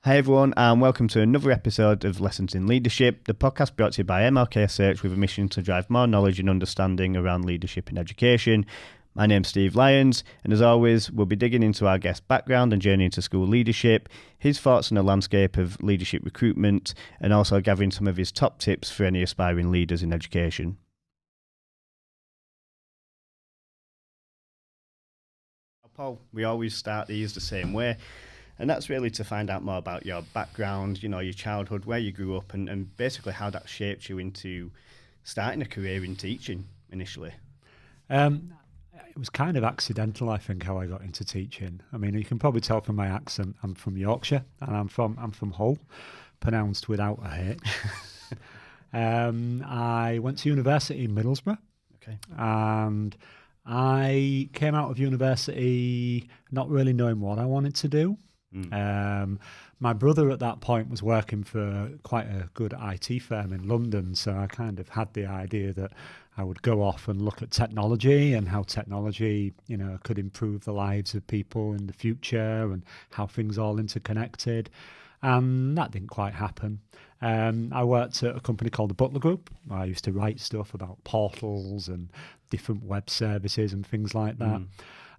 Hi everyone, and welcome to another episode of Lessons in Leadership, the podcast brought to you by MLK Search with a mission to drive more knowledge and understanding around leadership in education. My name's Steve Lyons, and as always, we'll be digging into our guest's background and journey into school leadership, his thoughts on the landscape of leadership recruitment, and also gathering some of his top tips for any aspiring leaders in education. Paul, we always start these the same way. And that's really to find out more about your background, you know, your childhood, where you grew up, and basically how that shaped you into starting a career in teaching initially. It was kind of accidental, I think, how I got into teaching. I mean, you can probably tell from my accent, I'm from Yorkshire, and I'm from Hull, pronounced without a H. I went to university in Middlesbrough, and I came out of university not really knowing what I wanted to do. My brother at that point was working for quite a good IT firm in London, so I kind of had the idea that I would go off and look at technology and how technology, you know, could improve the lives of people in the future and how things all interconnected. And that didn't quite happen. I worked at a company called the Butler Group. I used to write stuff about portals and different web services and things like that.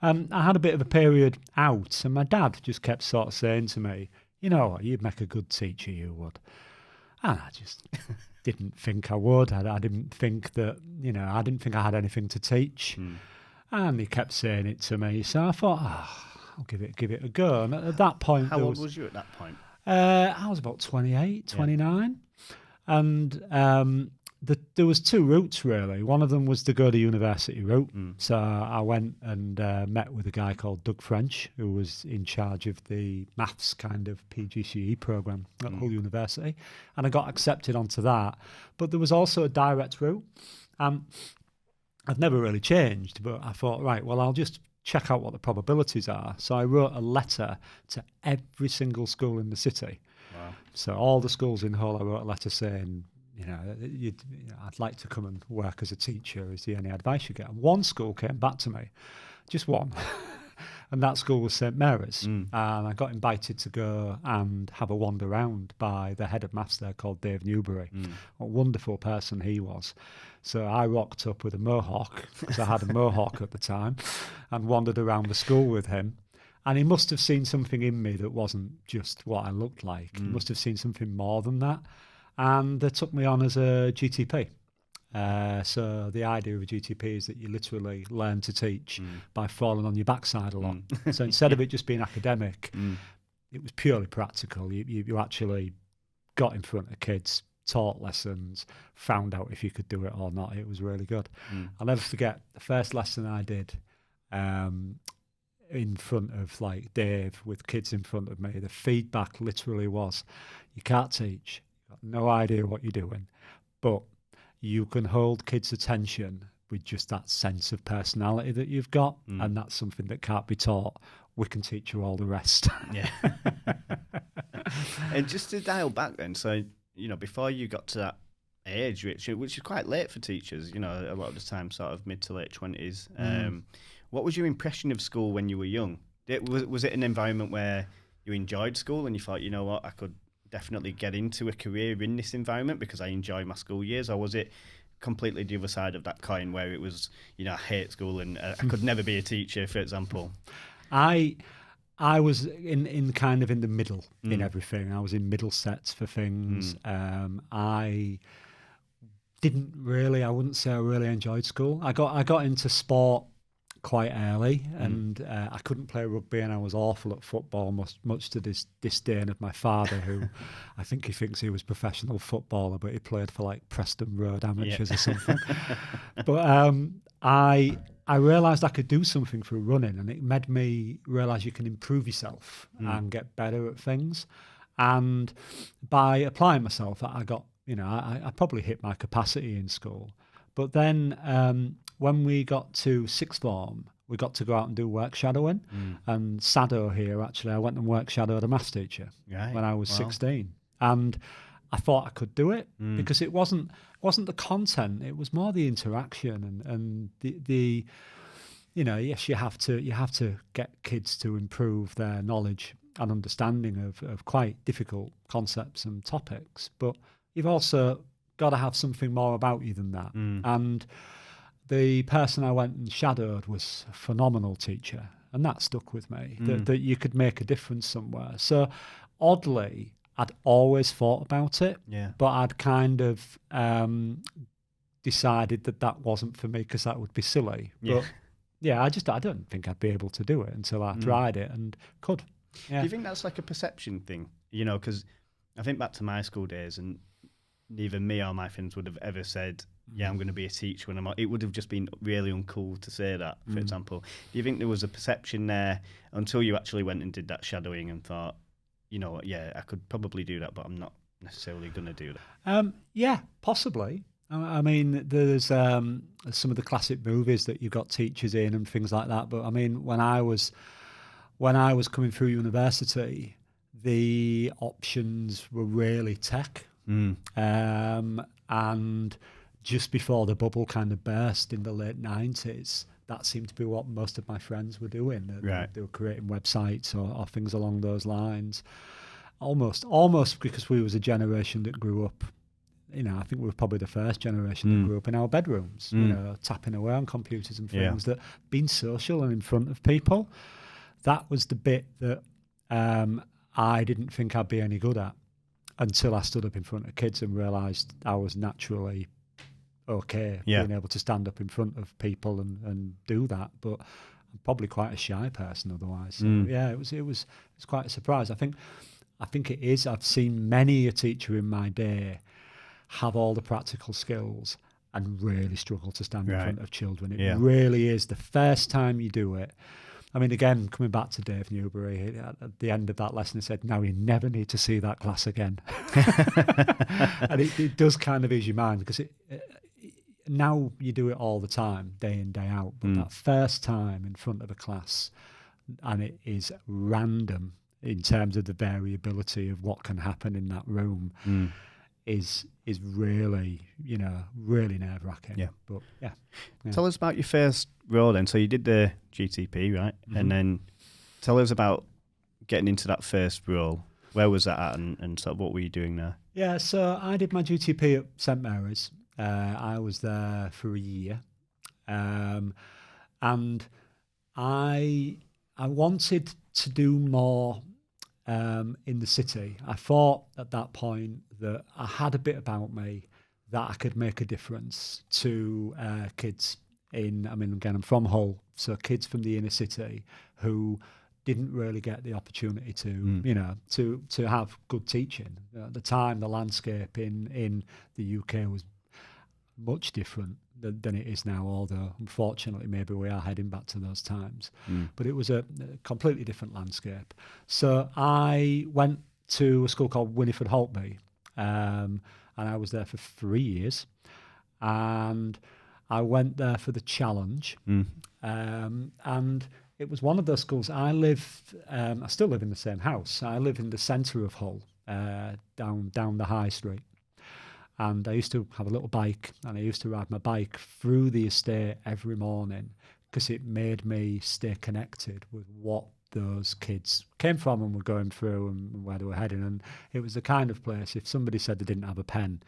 I had a bit of a period out, and my dad just kept sort of saying to me, you know what, you'd make a good teacher, you would. And I just didn't think I would. I didn't think that, you know, I didn't think I had anything to teach. And he kept saying it to me. So I thought, I'll give it a go. And at that point... How old was you at that point? I was about 28, 29. And there was two routes, really. One of them was to go the university route. So I went and met with a guy called Doug French, who was in charge of the maths kind of PGCE programme at Hull University. And I got accepted onto that. But there was also a direct route. I've never really changed, but I thought, right, well, I'll just check out what the probabilities are. So I wrote a letter to every single school in the city. Wow. So all the schools in Hull, I wrote a letter saying, you know, I'd like to come and work as a teacher. Is there any advice you get? And one school came back to me, just one, and that school was St Mary's. And I got invited to go and have a wander round by the head of maths there called Dave Newbury. What a wonderful person he was. So I rocked up with a mohawk, because I had a mohawk at the time, and wandered around the school with him. And he must have seen something in me that wasn't just what I looked like. He must have seen something more than that. And they took me on as a GTP. So the idea of a GTP is that you literally learn to teach by falling on your backside a lot. So instead of it just being academic, it was purely practical. You actually got in front of kids, taught lessons, found out if you could do it or not. It was really good. I'll never forget the first lesson I did in front of like Dave with kids in front of me. The feedback literally was, you can't teach. Got no idea what you're doing, but you can hold kids' attention with just that sense of personality that you've got, and that's something that can't be taught. We can teach you all the rest. Yeah. And just to dial back then, so, you know, before you got to that age, which is quite late for teachers, you know, a lot of the time sort of mid to late 20s, what was your impression of school when you were young? Was it an environment where you enjoyed school and you thought, you know what, I could definitely get into a career in this environment because I enjoy my school years? Or was it completely the other side of that coin where it was, you know, I hate school and I could never be a teacher, for example? I was in kind of in the middle in everything. I was in middle sets for things. I wouldn't say I really enjoyed school. I got into sport quite early, and I couldn't play rugby, and I was awful at football, much to this disdain of my father, who I think he thinks he was a professional footballer, but he played for like Preston Road Amateurs or something. But I realised I could do something through running, and it made me realise you can improve yourself and get better at things. And by applying myself, I got, you know, I probably hit my capacity in school. But then when we got to sixth form, we got to go out and do work shadowing. And Sado here, actually, I went and work shadowed a maths teacher when I was 16. And I thought I could do it because it wasn't the content, it was more the interaction and the you know, yes, you have to get kids to improve their knowledge an understanding of quite difficult concepts and topics, but you've also got to have something more about you than that. And the person I went and shadowed was a phenomenal teacher, and that stuck with me, that you could make a difference somewhere. So oddly, I'd always thought about it, but I'd kind of decided that wasn't for me because that would be silly. But yeah, I don't think I'd be able to do it until I tried it and could. Yeah. Do you think that's like a perception thing? You know, because I think back to my school days, and neither me or my friends would have ever said, I'm going to be a teacher when I'm out. It would have just been really uncool to say that, for example. Do you think there was a perception there until you actually went and did that shadowing and thought, you know, I could probably do that, but I'm not necessarily going to do that? Yeah, possibly. I mean, there's some of the classic movies that you've got teachers in and things like that. But I mean, when I was coming through university, the options were really tech. And just before the bubble kind of burst in the late 90s, that seemed to be what most of my friends were doing. They were creating websites or things along those lines. Almost because we was a generation that grew up, you know, I think we were probably the first generation that grew up in our bedrooms, you know, tapping away on computers and things, that being social and in front of people, that was the bit that I didn't think I'd be any good at until I stood up in front of kids and realised I was naturally okay being able to stand up in front of people and do that. But I'm probably quite a shy person otherwise. So yeah, it was quite a surprise. I think it is. I've seen many a teacher in my day have all the practical skills and really struggle to stand in front of children. It really is. The first time you do it, I mean, again, coming back to Dave Newbury, at the end of that lesson, he said, now you never need to see that class again. And it does kind of ease your mind, because now you do it all the time, day in, day out. But that first time in front of a class, and it is random in terms of the variability of what can happen in that room, is really, you know, really nerve-wracking. Yeah. But yeah. Tell us about your first role then. So you did the GTP, right? And then tell us about getting into that first role. Where was that at, and sort of what were you doing there? Yeah, so I did my GTP at St Mary's. I was there for a year. And I wanted to do more in the city. I thought at that point that I had a bit about me that I could make a difference to kids I'm from Hull, so kids from the inner city who didn't really get the opportunity to, you know, to have good teaching. At the time, the landscape in the UK was much different than it is now, although unfortunately maybe we are heading back to those times. But it was a completely different landscape. So I went to a school called Winifred Holtby, and I was there for 3 years. And I went there for the challenge. And it was one of those schools. I still live in the same house. I live in the centre of Hull, down the high street. And I used to have a little bike, and I used to ride my bike through the estate every morning, because it made me stay connected with what those kids came from and were going through and where they were heading. And it was the kind of place, if somebody said they didn't have a pen,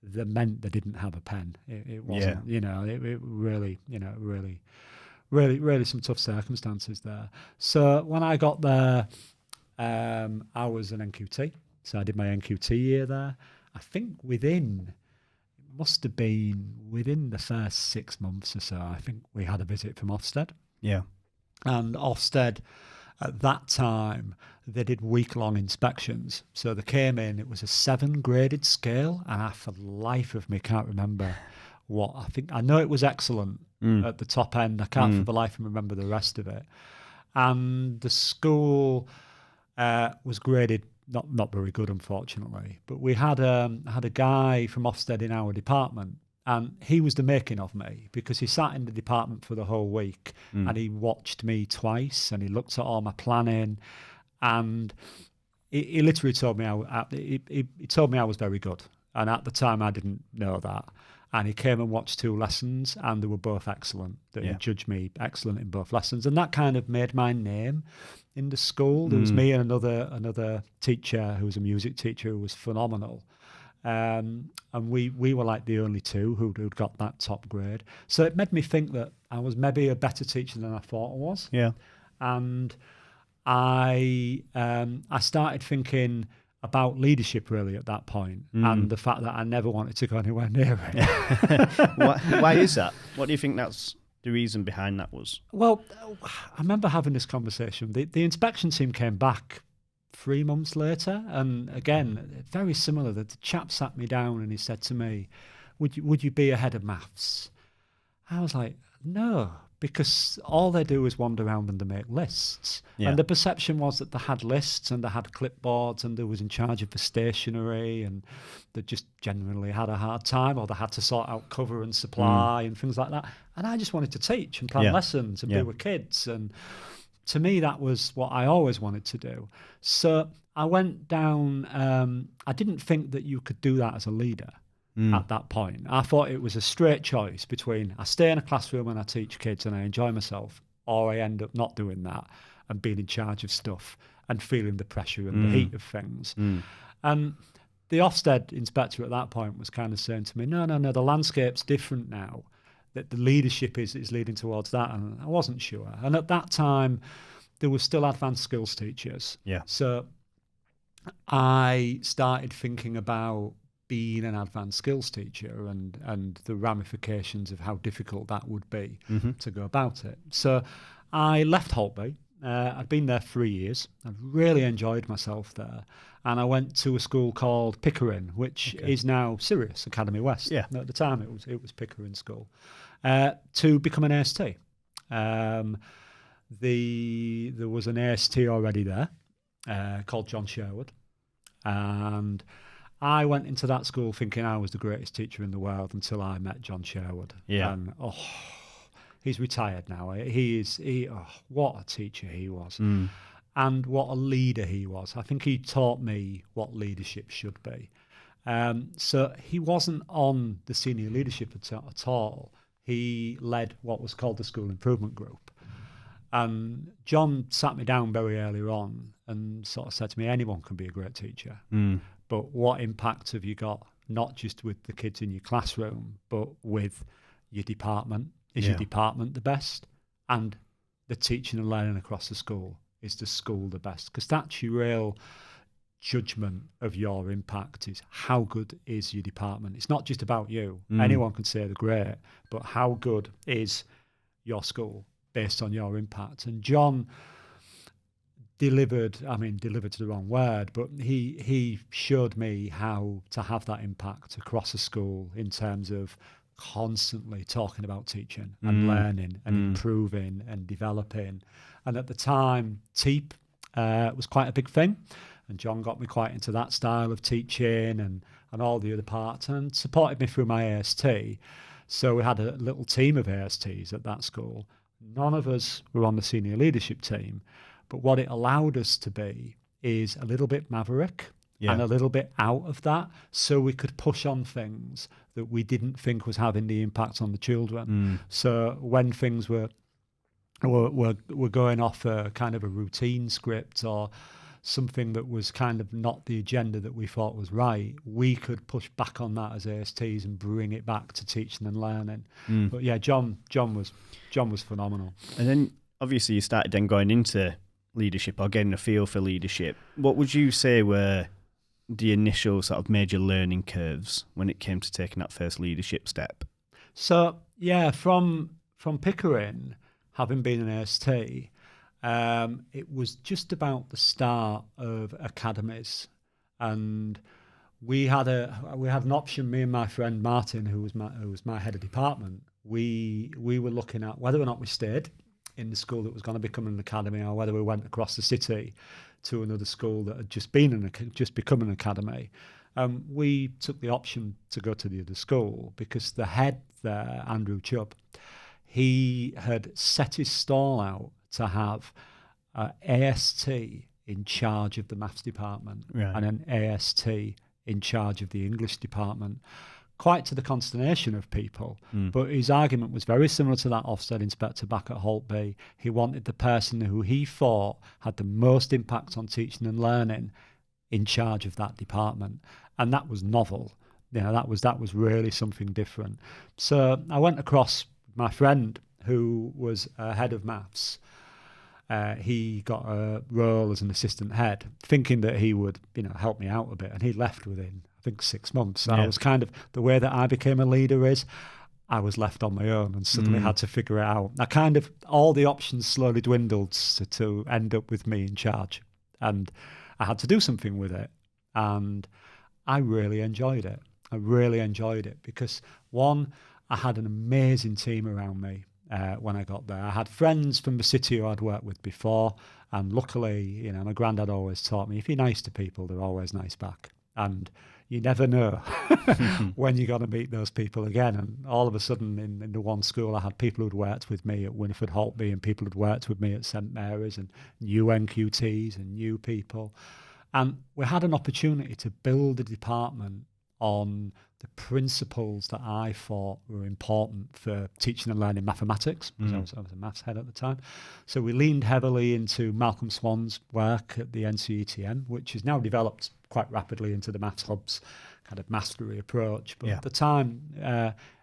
that meant they didn't have a pen. It wasn't, you know, it really, you know, really some tough circumstances there. So when I got there, I was an NQT. So I did my NQT year there. I think within the first 6 months or so, I think we had a visit from OFSTED. Yeah. And OFSTED, at that time, they did week-long inspections. So they came in, it was a 7-graded scale, and I, for the life of me, can't remember what. I know it was excellent at the top end. I can't for the life of me remember the rest of it. And the school was graded not very good, unfortunately. But we had a guy from Ofsted in our department, and he was the making of me, because he sat in the department for the whole week and he watched me twice, and he looked at all my planning, and he literally told me he told me I was very good. And at the time I didn't know that. And he came and watched 2 lessons, and they were both excellent. He judged me excellent in both lessons. And that kind of made my name in the school. There was me and another teacher who was a music teacher who was phenomenal. And we were like the only two who'd got that top grade. So it made me think that I was maybe a better teacher than I thought I was. Yeah. And I started thinking about leadership really at that point, and the fact that I never wanted to go anywhere near it. Why is that? What do you think that's the reason behind that was? Well, I remember having this conversation. The inspection team came back 3 months later, and again, very similar. The chap sat me down and he said to me, would you be a head of maths? I was like, no, because all they do is wander around and they make lists. Yeah. And the perception was that they had lists and they had clipboards and they was in charge of the stationery, and they just generally had a hard time, or they had to sort out cover and supply and things like that. And I just wanted to teach and plan lessons and be with kids. And to me, that was what I always wanted to do. So I went down, I didn't think that you could do that as a leader. At that point, I thought it was a straight choice between I stay in a classroom and I teach kids and I enjoy myself, or I end up not doing that and being in charge of stuff and feeling the pressure and the heat of things. And the OFSTED inspector at that point was kind of saying to me, no, the landscape's different now, that the leadership is leading towards that. And I wasn't sure. And at that time, there were still advanced skills teachers. Yeah. So I started thinking about being an advanced skills teacher and the ramifications of how difficult that would be to go about it. So I left Holtby. I'd been there 3 years. I really enjoyed myself there. And I went to a school called Pickering, which is now Sirius Academy West. Yeah. At the time, it was Pickering School, to become an AST. There was an AST already there called John Sherwood. And I went into that school thinking I was the greatest teacher in the world until I met John Sherwood. Yeah. And he's retired now. What a teacher he was. And what a leader he was. I think he taught me what leadership should be. So he wasn't on the senior leadership at all. He led what was called the School Improvement Group. And John sat me down very early on and sort of said to me, anyone can be a great teacher. But what impact have you got, not just with the kids in your classroom, but with your department? Is your department the best? And the teaching and learning across the school, is the school the best? Because that's your real judgment of your impact, is how good is your department? It's not just about you. Anyone can say they're great, but how good is your school based on your impact? And John delivered to the wrong word, but he showed me how to have that impact across a school in terms of constantly talking about teaching and learning and improving and developing. And at the time, TEEP was quite a big thing, and John got me quite into that style of teaching and all the other parts, and supported me through my AST. So we had a little team of ASTs at that school. None of us were on the senior leadership team, but what it allowed us to be is a little bit maverick and a little bit out of that, so we could push on things that we didn't think was having the impact on the children. So when things were going off a kind of a routine script or something that was kind of not the agenda that we thought was right, we could push back on that as ASTs and bring it back to teaching and learning. But yeah, John was phenomenal. And then obviously you started then going into leadership or getting a feel for leadership. What would you say were the initial sort of major learning curves when it came to taking that first leadership step? So yeah, from Pickering, having been an AST, it was just about the start of academies, and we had an option. Me and my friend Martin, who was my head of department, we were looking at whether or not we stayed in the school that was going to become an academy, or whether we went across the city to another school that had just become an academy. We took the option to go to the other school because the head there, Andrew Chubb, he had set his stall out to have an AST in charge of the maths department and an AST in charge of the English department, quite to the consternation of people. But his argument was very similar to that Ofsted inspector back at Holtby. He wanted the person who he thought had the most impact on teaching and learning in charge of that department. And that was novel. That was really something different. So I went across my friend who was head of maths. He got a role as an assistant head, thinking that he would, help me out a bit. And he left within, I think, 6 months. So I was kind of, the way that I became a leader is I was left on my own and suddenly had to figure it out. All the options slowly dwindled to end up with me in charge. And I had to do something with it. And I really enjoyed it. Because, one, I had an amazing team around me. When I got there, I had friends from the city who I'd worked with before, and luckily, my granddad always taught me, if you're nice to people, they're always nice back, and you never know when you're going to meet those people again. And all of a sudden, in the one school, I had people who'd worked with me at Winifred Holtby, and people who'd worked with me at St Mary's, and new NQTs and new people, and we had an opportunity to build a department on the principles that I thought were important for teaching and learning mathematics, because I was a maths head at the time. So we leaned heavily into Malcolm Swan's work at the NCETM, which is now developed quite rapidly into the Maths Hub's kind of mastery approach. But at the time,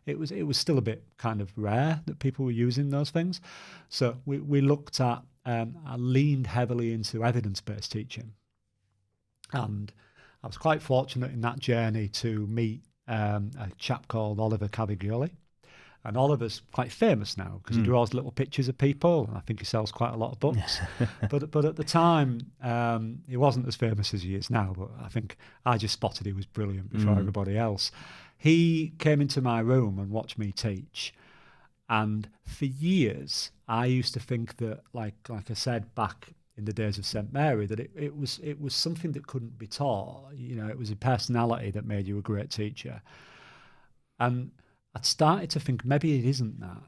it was still a bit kind of rare that people were using those things. So we looked at, I leaned heavily into evidence-based teaching. And I was quite fortunate in that journey to meet a chap called Oliver Caviglioli. And Oliver's quite famous now because he draws little pictures of people, and I think he sells quite a lot of books. but at the time, he wasn't as famous as he is now, but I think I just spotted he was brilliant before everybody else. He came into my room and watched me teach. And for years, I used to think that, like I said, back in the days of St Mary, that it was something that couldn't be taught. It was a personality that made you a great teacher. And I'd started to think maybe it isn't that.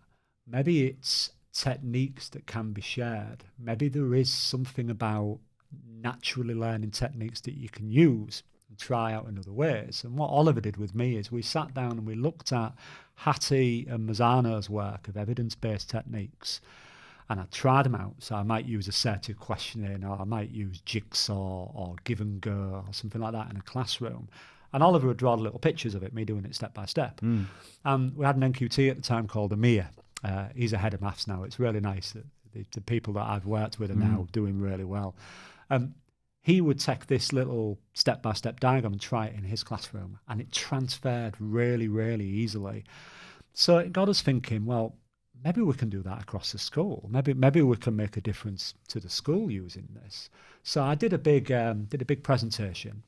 Maybe it's techniques that can be shared. Maybe there is something about naturally learning techniques that you can use and try out in other ways. And what Oliver did with me is we sat down and we looked at Hattie and Mazzano's work of evidence-based techniques. And I tried them out. So I might use assertive questioning, or I might use jigsaw or give and go or something like that in a classroom. And Oliver would draw little pictures of it, me doing it step by step. And we had an NQT at the time called Amir. He's a head of maths now. It's really nice that the people that I've worked with are now doing really well. He would take this little step-by-step diagram and try it in his classroom, and it transferred really, really easily. So it got us thinking, well, maybe we can do that across the school. Maybe we can make a difference to the school using this. So I did a big presentation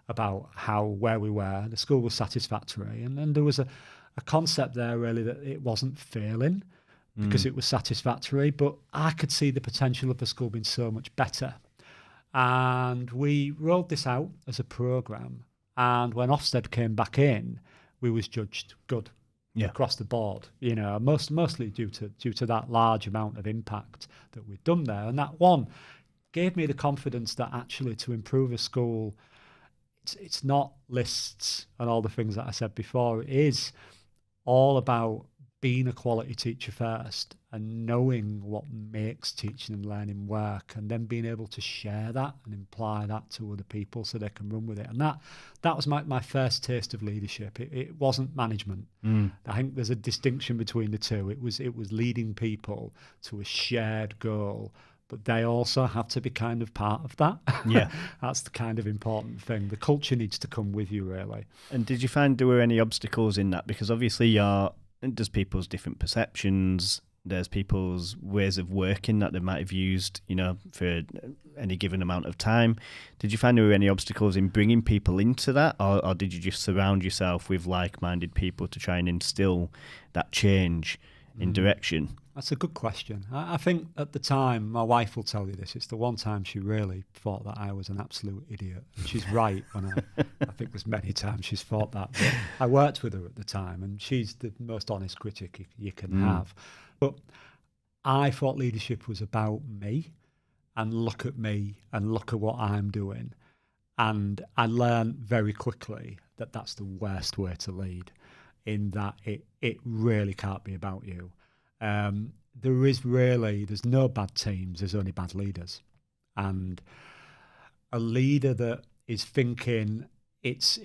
about where we were. The school was satisfactory, and there was a concept there really that it wasn't failing because it was satisfactory, but I could see the potential of the school being so much better. And we rolled this out as a programme, and when Ofsted came back in, we was judged good. Across the board, mostly due to that large amount of impact that we'd done there. And that one gave me the confidence that actually to improve a school, it's not lists and all the things that I said before. It is all about being a quality teacher first and knowing what makes teaching and learning work, and then being able to share that and imply that to other people so they can run with it. And that was my first taste of leadership. It wasn't management. I think there's a distinction between the two. It was leading people to a shared goal, but they also have to be kind of part of that. Yeah. That's the kind of important thing. The culture needs to come with you, really. And did you find there were any obstacles in that? Because obviously there's people's different perceptions, there's people's ways of working that they might have used, for any given amount of time. Did you find there were any obstacles in bringing people into that, or did you just surround yourself with like-minded people to try and instill that change in direction? That's a good question. I think at the time, my wife will tell you this, it's the one time she really thought that I was an absolute idiot. And she's right. I think there's many times she's thought that. But I worked with her at the time, and she's the most honest critic you can have. But I thought leadership was about me, and look at me and look at what I'm doing. And I learned very quickly that that's the worst way to lead, in that it really can't be about you. There's no bad teams, there's only bad leaders. And a leader that is thinking it's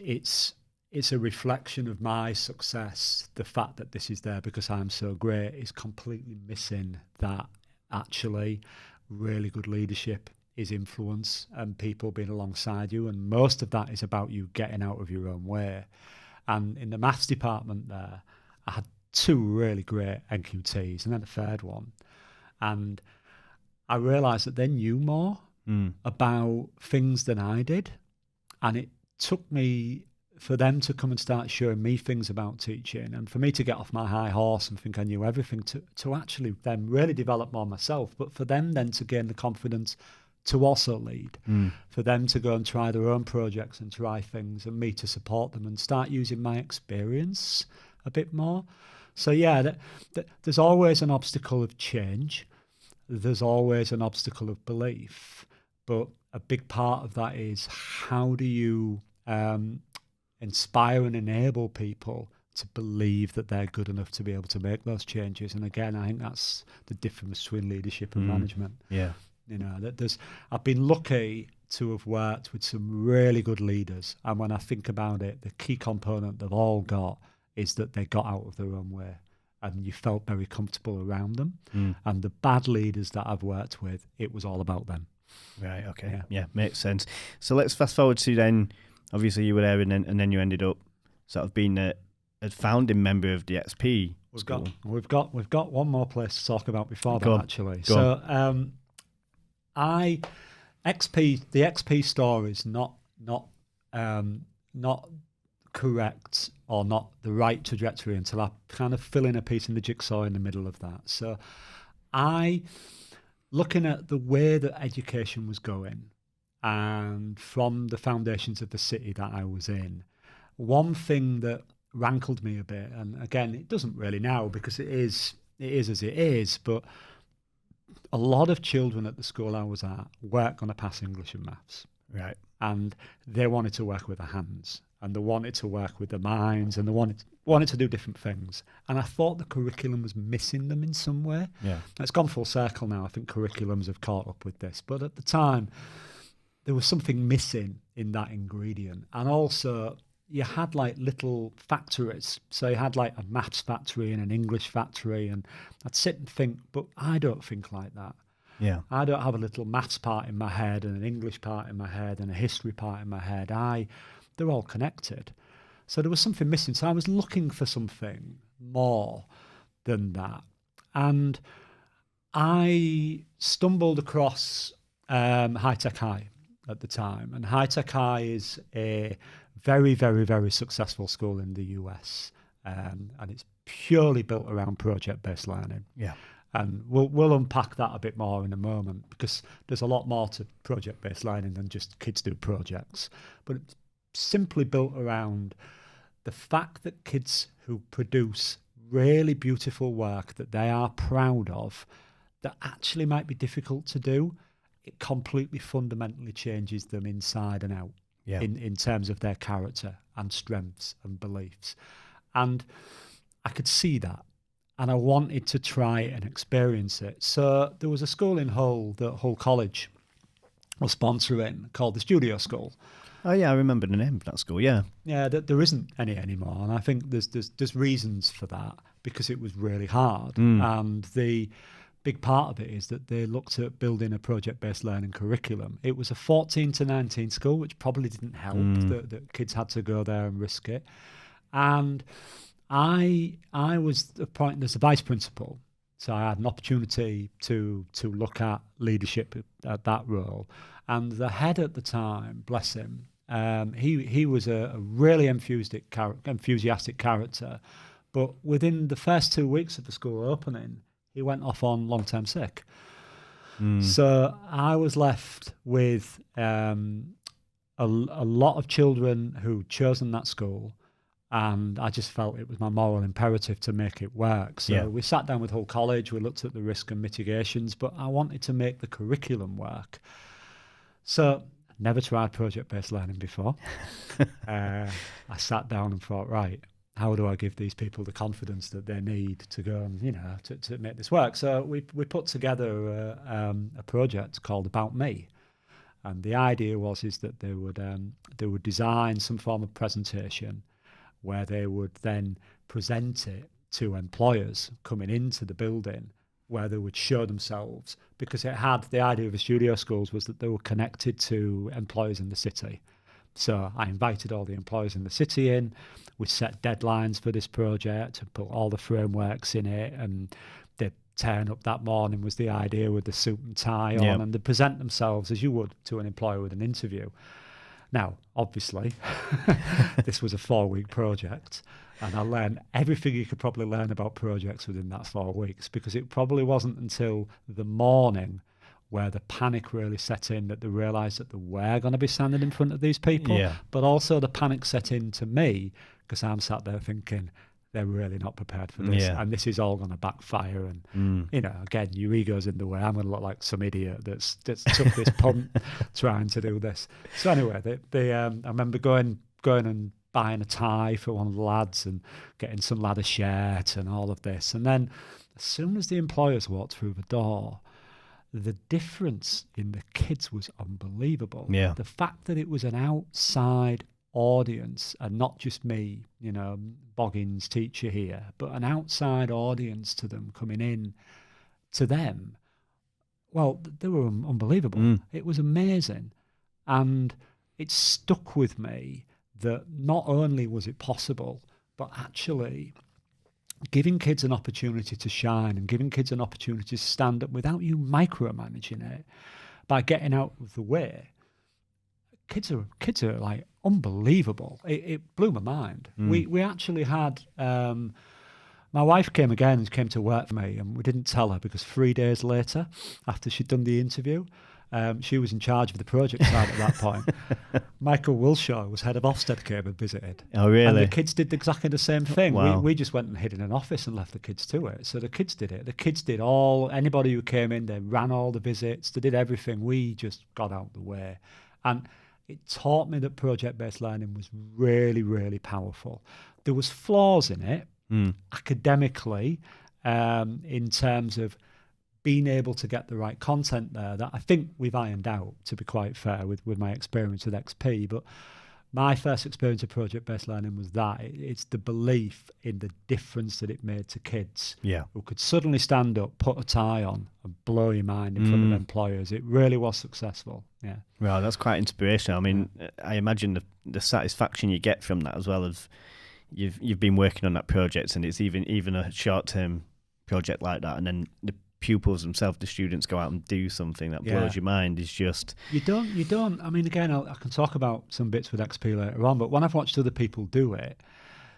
a reflection of my success, the fact that this is there because I'm so great, is completely missing that actually really good leadership is influence and people being alongside you. And most of that is about you getting out of your own way. And in the maths department there, I had 2 really great NQTs and then a third one. And I realised that they knew more about things than I did. And it took me for them to come and start showing me things about teaching, and for me to get off my high horse and think I knew everything, to actually then really develop more myself, but for them then to gain the confidence to also lead, for them to go and try their own projects and try things, and me to support them and start using my experience a bit more. So yeah, there's always an obstacle of change. There's always an obstacle of belief. But a big part of that is, how do you inspire and enable people to believe that they're good enough to be able to make those changes? And again, I think that's the difference between leadership and management. Yeah. You know, I've been lucky to have worked with some really good leaders. And when I think about it, the key component they've all got is that they got out of their own way and you felt very comfortable around them. And the bad leaders that I've worked with, it was all about them. Right, okay. Yeah, makes sense. So let's fast forward to then, obviously you were there and then you ended up sort of being a founding member of the XP school. We've got one more place to talk about before that, actually. Go on. The XP story is not correct or not the right trajectory until I kind of fill in a piece in the jigsaw in the middle of that. So looking at the way that education was going, and from the foundations of the city that I was in, one thing that rankled me a bit, and again, it doesn't really now because it is as it is, but a lot of children at the school I was at weren't going to pass English and maths. Right. And they wanted to work with their hands, and they wanted to work with their minds, and they wanted to do different things. And I thought the curriculum was missing them in some way. Yeah. It's gone full circle now. I think curriculums have caught up with this. But at the time, there was something missing in that ingredient. And also, you had like little factories. So you had like a maths factory and an English factory. And I'd sit and think, but I don't think like that. Yeah. I don't have a little maths part in my head and an English part in my head and a history part in my head. They're all connected. So there was something missing. So I was looking for something more than that. And I stumbled across High Tech High at the time. And High Tech High is a very, very, very successful school in the US. And it's purely built around project-based learning. Yeah. And we'll unpack that a bit more in a moment, because there's a lot more to project-based learning than just kids do projects. But it's simply built around the fact that kids who produce really beautiful work that they are proud of, that actually might be difficult to do, it completely fundamentally changes them inside and out. Yeah. In terms of their character and strengths and beliefs. And I could see that. And I wanted to try and experience it. So there was a school in Hull that Hull College was sponsoring called the Studio School. Oh yeah, I remember the name of that school. Yeah, yeah. There isn't any anymore, and I think there's reasons for that, because it was really hard. And the big part of it is that they looked at building a project-based learning curriculum. It was a 14 to 19 school, which probably didn't help that kids had to go there and risk it. And I was appointed as the vice principal, so I had an opportunity to look at leadership at that role. And the head at the time, bless him, he was a really enthusiastic character, but within the first 2 weeks of the school opening, he went off on long-term sick. So I was left with a lot of children who'd chosen that school. And I just felt it was my moral imperative to make it work. So we sat down with Hull College, we looked at the risk and mitigations, but I wanted to make the curriculum work. So never tried project-based learning before. I sat down and thought, right, how do I give these people the confidence that they need to go and, to make this work? So we put together a project called About Me. And the idea is that they would design some form of presentation where they would then present it to employers coming into the building, where they would show themselves, because it had the idea of the studio schools was that they were connected to employers in the city. So I invited all the employers in the city in. We set deadlines for this project and put all the frameworks in it, and they'd turn up that morning was the idea with the suit and tie on, and they present themselves as you would to an employer with an interview. Now, obviously, this was a 4-week project, and I learned everything you could probably learn about projects within that 4 weeks, because it probably wasn't until the morning where the panic really set in, that they realised that they were going to be standing in front of these people, but also the panic set in to me, because I'm sat there thinking, they're really not prepared for this, and this is all going to backfire. And again, your ego's in the way. I'm going to look like some idiot that's took this punt trying to do this. So anyway, I remember going and buying a tie for one of the lads and getting some lad a shirt and all of this. And then, as soon as the employers walked through the door, the difference in the kids was unbelievable. Yeah. The fact that it was an outside audience and not just me, Boggins teacher here, but an outside audience to them coming in to them. Well, they were unbelievable. It was amazing. And it stuck with me that not only was it possible, but actually giving kids an opportunity to shine and giving kids an opportunity to stand up without you micromanaging it, by getting out of the way. Kids are like unbelievable. It blew my mind. We actually had my wife came to work for me, and we didn't tell her, because 3 days later, after she'd done the interview, she was in charge of the project side at that point. Michael Wilshaw was head of OFSTED, came and visited. Oh, really? And the kids did exactly the same thing. Wow. We just went and hid in an office and left the kids to it. So the kids did it. The kids did anybody who came in, they ran all the visits, they did everything. We just got out of the way. And it taught me that project-based learning was really, really powerful. There was flaws in it, academically, in terms of being able to get the right content there, that I think we've ironed out, to be quite fair, with my experience with XP. But my first experience of project-based learning was that. It's the belief in the difference that it made to kids who could suddenly stand up, put a tie on, and blow your mind in front of employers. It really was successful. Yeah. Well, that's quite inspirational. I mean, I imagine the satisfaction you get from that, as well as you've been working on that project, and it's even a short-term project like that, and then the pupils themselves, the students, go out and do something that blows your mind. Is just you don't. I mean, again, I can talk about some bits with XP later on, but when I've watched other people do it,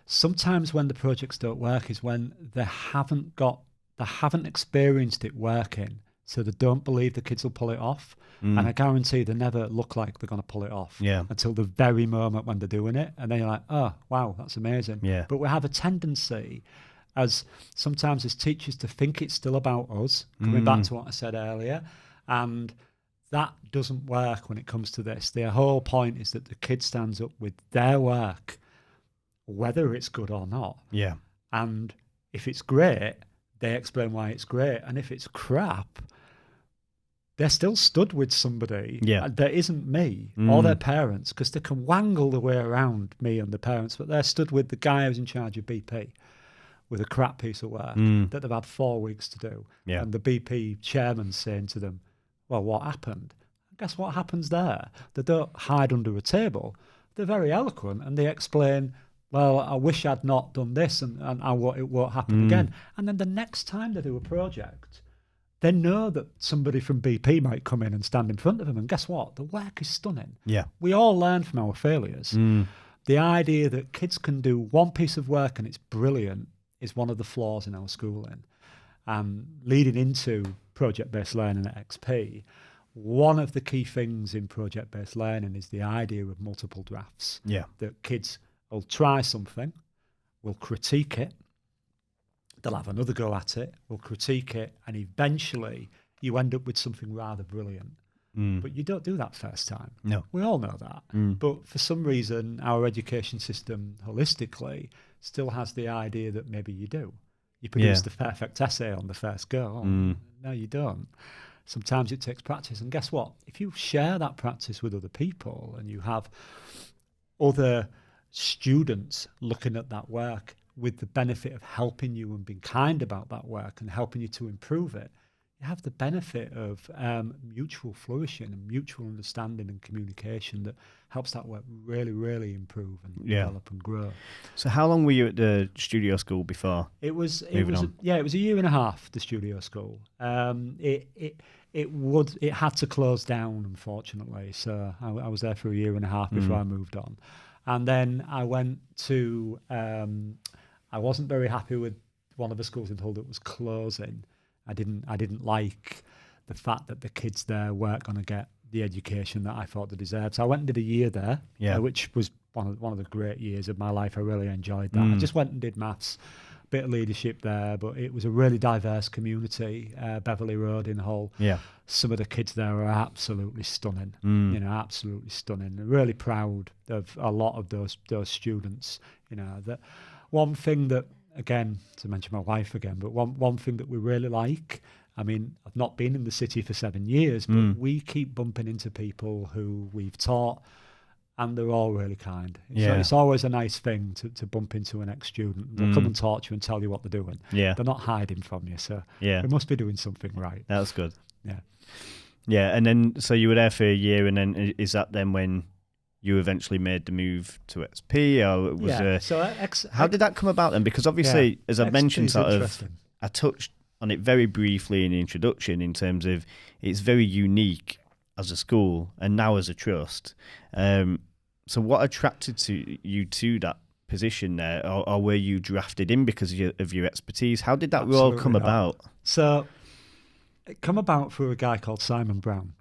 sometimes when the projects don't work is when they haven't experienced it working, so they don't believe the kids will pull it off. And I guarantee they never look like they're going to pull it off until the very moment when they're doing it, and then you're like, oh wow, that's amazing. But we have a tendency sometimes as teachers to think it's still about us, coming back to what I said earlier, and that doesn't work when it comes to this. The whole point is that the kid stands up with their work, whether it's good or not. And if it's great, they explain why it's great, and if it's crap, they're still stood with somebody that isn't me or their parents, because they can wangle the way around me and the parents, but they're stood with the guy who's in charge of BP with a crap piece of work that they've had 4 weeks to do. And the BP chairman's saying to them, well, what happened? Guess what happens there? They don't hide under a table. They're very eloquent, and they explain, well, I wish I'd not done this, and it won't happen again. And then the next time they do a project, they know that somebody from BP might come in and stand in front of them, and guess what? The work is stunning. We all learn from our failures. The idea that kids can do one piece of work and it's brilliant is one of the flaws in our schooling. Leading into project-based learning at XP, one of the key things in project-based learning is the idea of multiple drafts. That kids will try something, will critique it, they'll have another go at it, will critique it, and eventually you end up with something rather brilliant. but you don't do that first time. No. We all know that. But for some reason, our education system holistically still has the idea that maybe you do. You produce the perfect essay on the first go. No, you don't. Sometimes it takes practice. And guess what? If you share that practice with other people and you have other students looking at that work with the benefit of helping you and being kind about that work and helping you to improve it, you have the benefit of mutual flourishing and mutual understanding and communication that helps that work really, really improve and develop and grow. So how long were you at the studio school before? It was a year and a half, the studio school. It had to close down, unfortunately. So I was there for a year and a half before I moved on. And then I went to, I wasn't very happy with one of the schools in Hull that was closing. I didn't like the fact that the kids there weren't going to get the education that I thought they deserved. So I went and did a year there, which was one of the great years of my life. I really enjoyed that. I just went and did maths, a bit of leadership there, but it was a really diverse community, Beverley Road in Hull. Yeah. Some of the kids there are absolutely stunning, absolutely stunning. I'm really proud of a lot of those students. That one thing that, again, to mention my wife again, but one thing that we really like, I mean, I've not been in the city for 7 years, but we keep bumping into people who we've taught, and they're all really kind. So it's always a nice thing to bump into an ex-student. They'll come and talk to you and tell you what they're doing. Yeah. They're not hiding from you, so they must be doing something right. That's good. Yeah. Yeah, and then, so you were there for a year, and then is that then when you eventually made the move to XP, or was how did that come about then? Because obviously, as I mentioned, I touched on it very briefly in the introduction in terms of it's very unique as a school and now as a trust. So what attracted you to that position there, or were you drafted in because of your expertise? How did that role come about? So it come about through a guy called Simon Brown.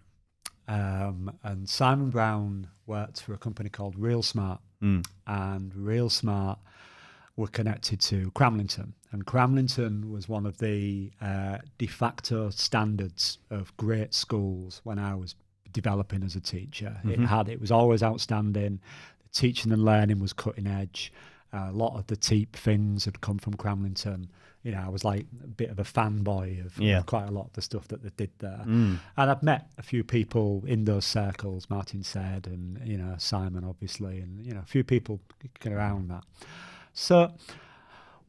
And Simon Brown worked for a company called Real Smart, and Real Smart were connected to Cramlington, and Cramlington was one of the de facto standards of great schools when I was developing as a teacher. It was always outstanding. The teaching and learning was cutting edge. A lot of the TEEP things had come from Cramlington. I was like a bit of a fanboy of quite a lot of the stuff that they did there. And I've met a few people in those circles, Martin said, and, Simon, obviously, and, a few people around that. So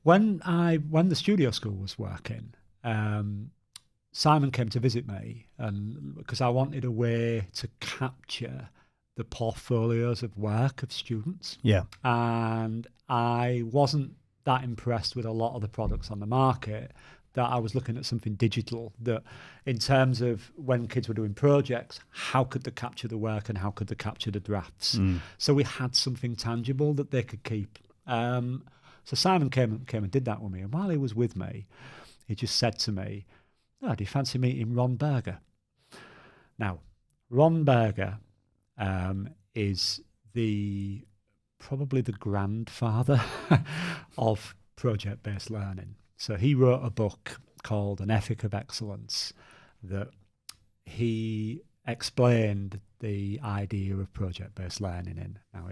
when the studio school was working, Simon came to visit me, and because I wanted a way to capture the portfolios of work of students. Yeah. And I wasn't that impressed with a lot of the products on the market, that I was looking at something digital that, in terms of when kids were doing projects, how could they capture the work and how could they capture the drafts? So we had something tangible that they could keep. So Simon came and did that with me. And while he was with me, he just said to me, "Oh, do you fancy meeting Ron Berger?" Now, Ron Berger is probably the grandfather of project-based learning. So he wrote a book called An Ethic of Excellence that he explained the idea of project-based learning in. Now,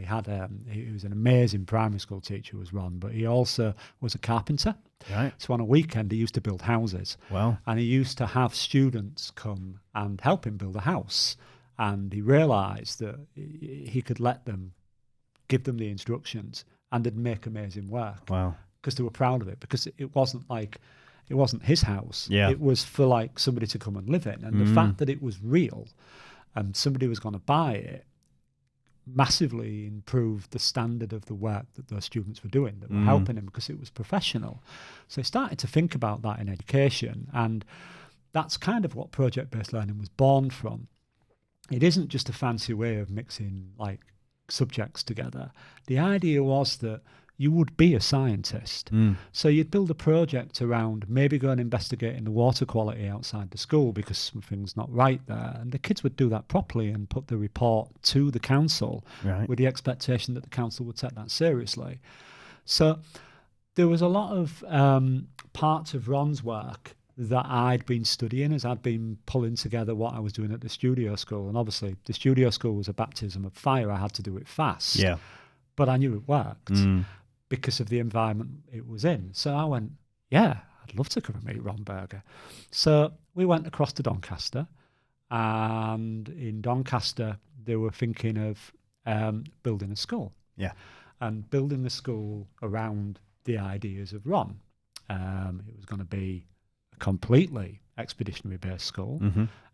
he was an amazing primary school teacher, was Ron, but he also was a carpenter. Right. So on a weekend, he used to build houses. Wow. And he used to have students come and help him build a house. And he realised that he could let them, give them the instructions, and they'd make amazing work. Wow. Because they were proud of it, because it wasn't his house. Yeah. It was for like somebody to come and live in. And the fact that it was real and somebody was going to buy it massively improved the standard of the work that those students were doing, that were helping him, because it was professional. So he started to think about that in education, and that's kind of what project-based learning was born from. It isn't just a fancy way of mixing like subjects together. The idea was that you would be a scientist. So you'd build a project around maybe go and investigating the water quality outside the school because something's not right there. And the kids would do that properly and put the report to the council, right, with the expectation that the council would take that seriously. So there was a lot of parts of Ron's work that I'd been studying as I'd been pulling together what I was doing at the studio school. And obviously the studio school was a baptism of fire. I had to do it fast. Yeah. But I knew it worked because of the environment it was in. So I went, yeah, I'd love to come and meet Ron Berger. So we went across to Doncaster, and in Doncaster they were thinking of building a school. Yeah. And building a school around the ideas of Ron. It was going to be a completely expeditionary based school.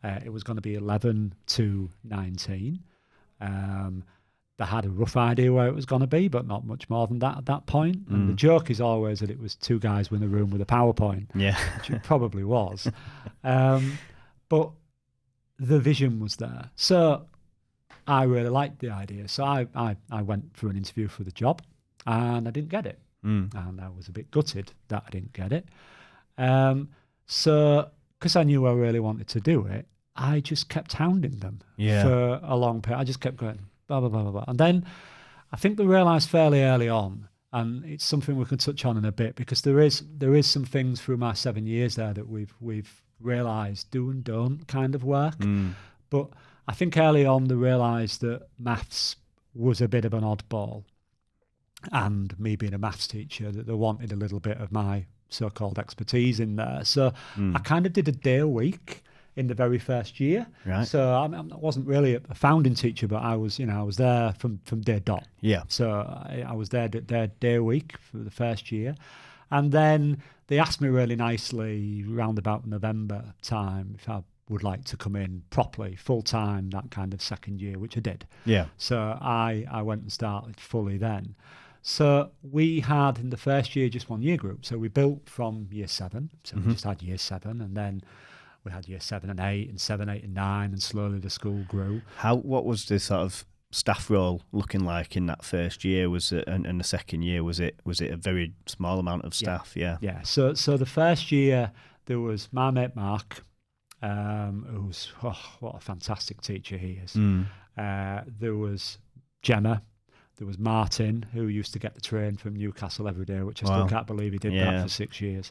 It was going to be 11 to 19. They had a rough idea where it was going to be, but not much more than that at that point. And the joke is always that it was two guys in a room with a PowerPoint, which it probably was. But the vision was there. So I really liked the idea. So I went for an interview for the job, and I didn't get it. And I was a bit gutted that I didn't get it. So because I knew I really wanted to do it, I just kept hounding them for a long period. I just kept going, blah, blah, blah, blah, blah. And then I think they realised fairly early on, and it's something we can touch on in a bit, because there is some things through my 7 years there that we've realised do and don't kind of work. But I think early on they realised that maths was a bit of an oddball, and me being a maths teacher, that they wanted a little bit of my so-called expertise in there. So I kind of did a day a week in the very first year. Right. So I wasn't really a founding teacher, but I was there from day dot. Yeah. So I was there day a week for the first year. And then they asked me really nicely around about November time if I would like to come in properly, full-time, that kind of second year, which I did. Yeah. So I went and started fully then. So we had in the first year just one year group. So we built from year 7. So we just had year 7, and then we had year 7 and 8 and 7, 8 and 9, and slowly the school grew. What was the sort of staff role looking like in that first year? Was it, and the second year, was it a very small amount of staff? Yeah. So the first year there was my mate Mark, who's what a fantastic teacher he is. There was Gemma. There was Martin, who used to get the train from Newcastle every day, which I still can't believe he did that for 6 years.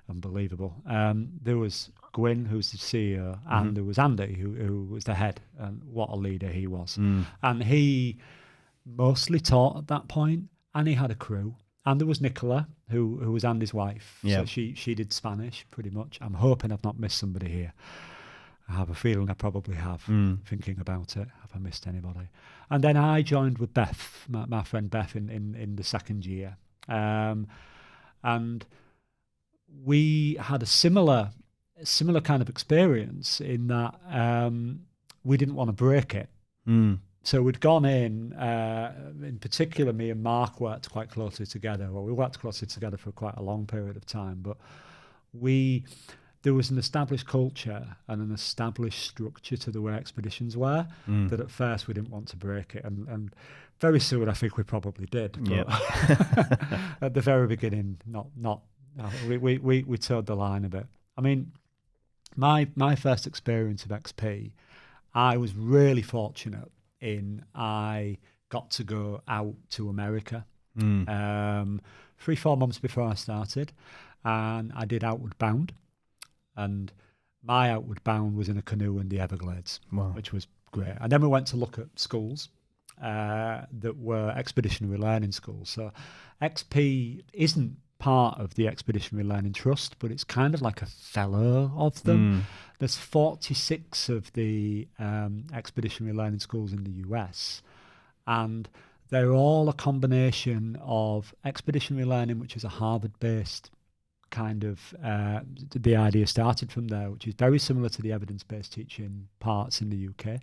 Unbelievable. There was Gwyn, who's the CEO, and there was Andy, who was the head, and what a leader he was. And he mostly taught at that point, and he had a crew. And there was Nicola, who was Andy's wife. Yeah. So she did Spanish, pretty much. I'm hoping I've not missed somebody here. I have a feeling I probably have, thinking about it. Have I missed anybody? And then I joined with Beth, my friend Beth, in the second year. And we had a similar kind of experience in that we didn't want to break it. So we'd gone in particular, me and Mark worked quite closely together. Well, we worked closely together for quite a long period of time, but there was an established culture and an established structure to the way expeditions were that at first we didn't want to break it. And very soon I think we probably did. But at the very beginning, we towed the line a bit. I mean, my first experience of XP, I was really fortunate in I got to go out to America 3-4 months before I started, and I did Outward Bound. And my Outward Bound was in a canoe in the Everglades, which was great. And then we went to look at schools that were expeditionary learning schools. So XP isn't part of the Expeditionary Learning Trust, but it's kind of like a fellow of them. There's 46 of the expeditionary learning schools in the US, and they're all a combination of expeditionary learning, which is a Harvard-based kind of the idea started from there, which is very similar to the evidence-based teaching parts in the UK,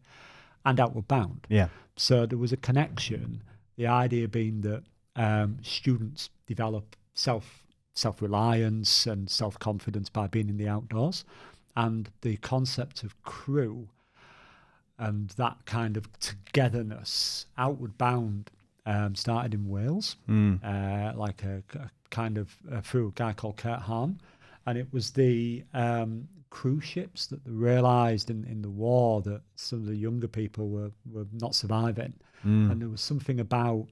and Outward Bound. Yeah. So there was a connection, the idea being that students develop self-reliance and self-confidence by being in the outdoors, and the concept of crew and that kind of togetherness. Outward Bound started in Wales, like a kind of through a guy called Kurt Hahn, and it was the cruise ships that they realised in the war that some of the younger people were not surviving, and there was something about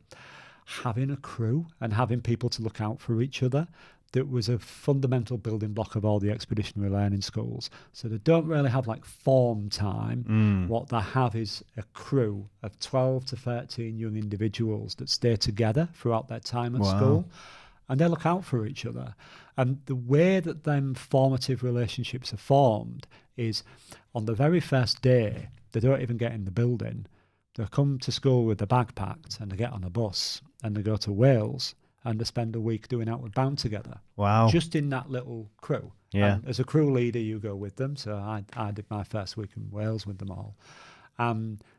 having a crew and having people to look out for each other that was a fundamental building block of all the expeditionary learning schools. So they don't really have like form time. What they have is a crew of 12 to 13 young individuals that stay together throughout their time at school, and they look out for each other. And the way that them formative relationships are formed is on the very first day, they don't even get in the building. They come to school with their bag packed and they get on a bus and they go to Wales and they spend a week doing Outward Bound together. Wow. Just in that little crew. Yeah. And as a crew leader, you go with them. So I did my first week in Wales with them all.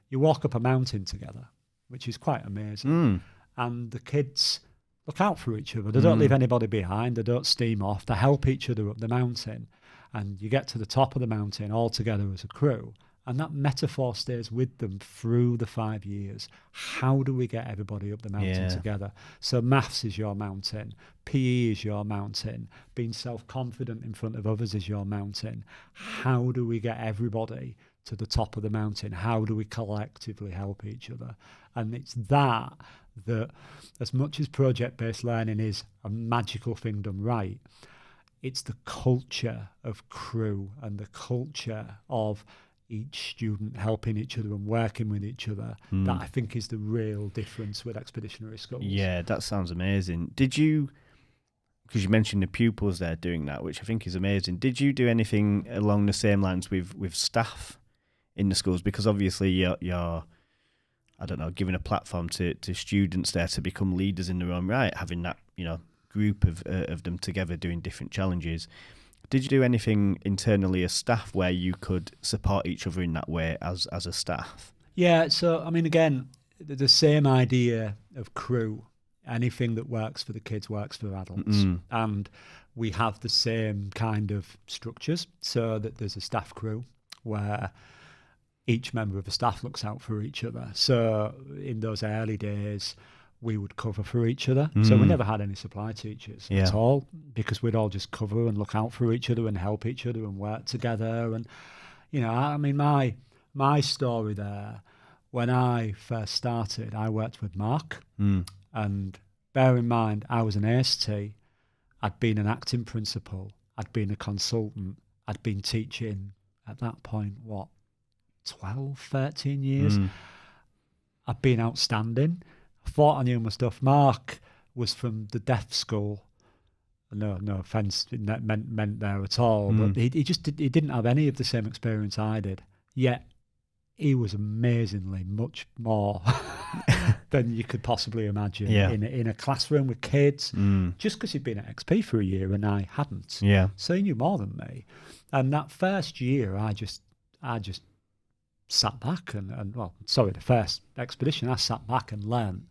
You walk up a mountain together, which is quite amazing. And the kids look out for each other. They don't leave anybody behind. They don't steam off. They help each other up the mountain. And you get to the top of the mountain all together as a crew. And that metaphor stays with them through the 5 years. How do we get everybody up the mountain together? So maths is your mountain. PE is your mountain. Being self-confident in front of others is your mountain. How do we get everybody to the top of the mountain? How do we collectively help each other? And it's that as much as project-based learning is a magical thing done right, it's the culture of crew and the culture of each student helping each other and working with each other that I think is the real difference with expeditionary schools. Yeah, that sounds amazing. Did you, because you mentioned the pupils there doing that, which I think is amazing, did you do anything along the same lines with staff in the schools? Because obviously you're I don't know, giving a platform to students there to become leaders in their own right, having that, group of them together doing different challenges. Did you do anything internally as staff where you could support each other in that way as a staff? Yeah, so, I mean, again, the same idea of crew. Anything that works for the kids works for adults. And we have the same kind of structures, so that there's a staff crew where each member of the staff looks out for each other. So in those early days, we would cover for each other. So we never had any supply teachers at all, because we'd all just cover and look out for each other and help each other and work together. And, I mean, my story there, when I first started, I worked with Mark. And bear in mind, I was an AST. I'd been an acting principal. I'd been a consultant. I'd been teaching at that point, 12, 13 years. I'd been outstanding. I thought I knew my stuff. Mark was from the deaf school. No offence meant there at all. But he didn't have any of the same experience I did. Yet he was amazingly much more than you could possibly imagine in a classroom with kids. Just because he'd been at XP for a year and I hadn't. So he knew more than me. And that first year, I just sat back the first expedition, I sat back and learned.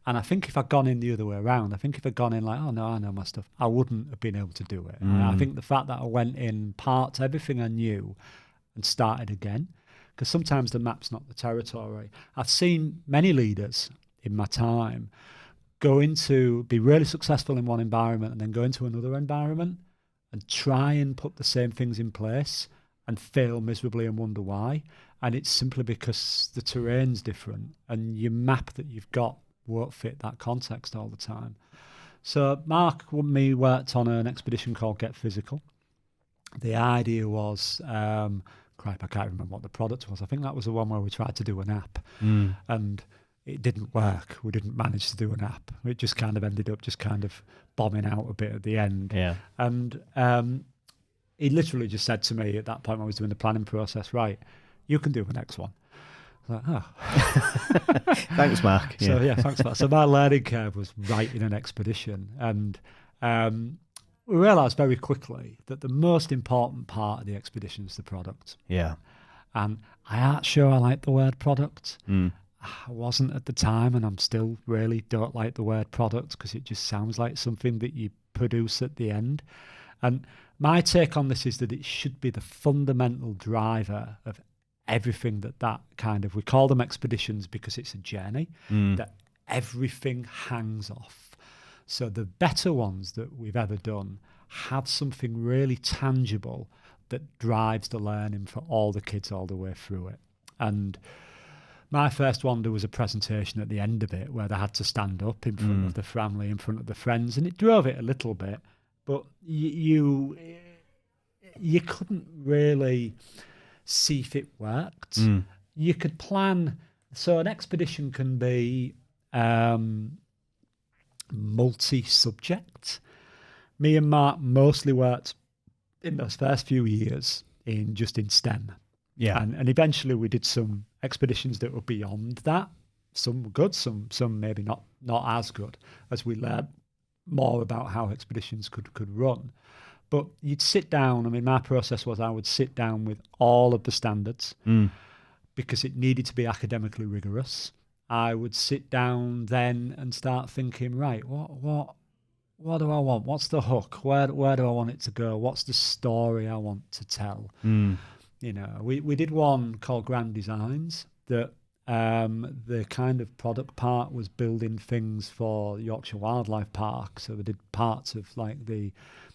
And I think if I'd gone in the other way around, I think if I'd gone in like, oh no, I know my stuff, I wouldn't have been able to do it. I think the fact that I went in, parked everything I knew and started again, because sometimes the map's not the territory. I've seen many leaders in my time go into, be really successful in one environment and then go into another environment and try and put the same things in place and fail miserably and wonder why. And it's simply because the terrain's different and your map that you've got won't fit that context all the time. So Mark and me worked on an expedition called Get Physical. The idea was, I can't remember what the product was. I think that was the one where we tried to do an app and it didn't work. We didn't manage to do an app. It just kind of ended up just kind of bombing out a bit at the end. And he literally just said to me at that point when I was doing the planning process, right, you can do the next one. I was like, oh. Thanks, Mark. So thanks, Mark. So my learning curve was right in an expedition. And we realised very quickly that the most important part of the expedition is the product. And I aren't sure I like the word product. I wasn't at the time, and I'm still really don't like the word product because it just sounds like something that you produce at the end. And my take on this is that it should be the fundamental driver of everything that kind of, we call them expeditions because it's a journey that everything hangs off. So the better ones that we've ever done have something really tangible that drives the learning for all the kids all the way through it. And my first one, there was a presentation at the end of it where they had to stand up in front of the family, in front of the friends, and it drove it a little bit. but you couldn't really see if it worked. You could plan. So an expedition can be multi-subject. Me and Mark mostly worked in those first few years in STEM. Yeah. And eventually we did some expeditions that were beyond that. Some were good, some maybe not as good, as we learned more about how expeditions could run. But you'd sit down. I mean, my process was I would sit down with all of the standards because it needed to be academically rigorous. I would sit down then and start thinking, right, what do I want? What's the hook? Where do I want it to go? What's the story I want to tell? You know, we did one called Grand Designs that the kind of product part was building things for Yorkshire Wildlife Park. So they did parts of like the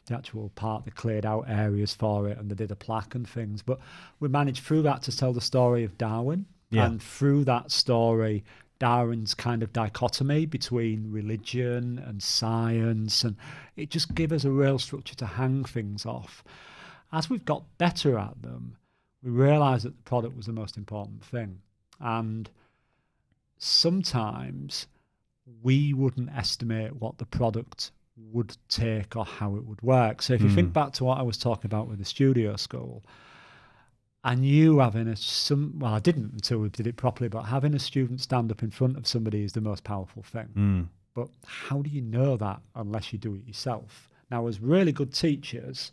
actual park, they cleared out areas for it and they did a plaque and things. But we managed through that to tell the story of Darwin. Yeah. And through that story, Darwin's kind of dichotomy between religion and science, and it just gave us a real structure to hang things off. As we've got better at them, we realised that the product was the most important thing. And sometimes we wouldn't estimate what the product would take or how it would work. So if you think back to what I was talking about with the studio school, I knew having I didn't until we did it properly, but having a student stand up in front of somebody is the most powerful thing. But how do you know that unless you do it yourself? Now, as really good teachers,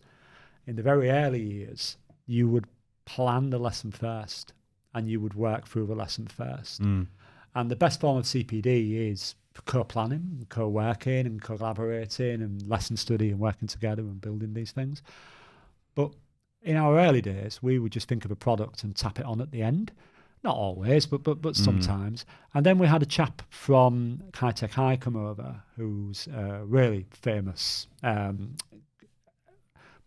in the very early years, you would plan the lesson first and you would work through the lesson first. And the best form of CPD is co-planning, co-working and collaborating and lesson study and working together and building these things. But in our early days, we would just think of a product and tap it on at the end. Not always, but sometimes. And then we had a chap from High Tech High come over who's a really famous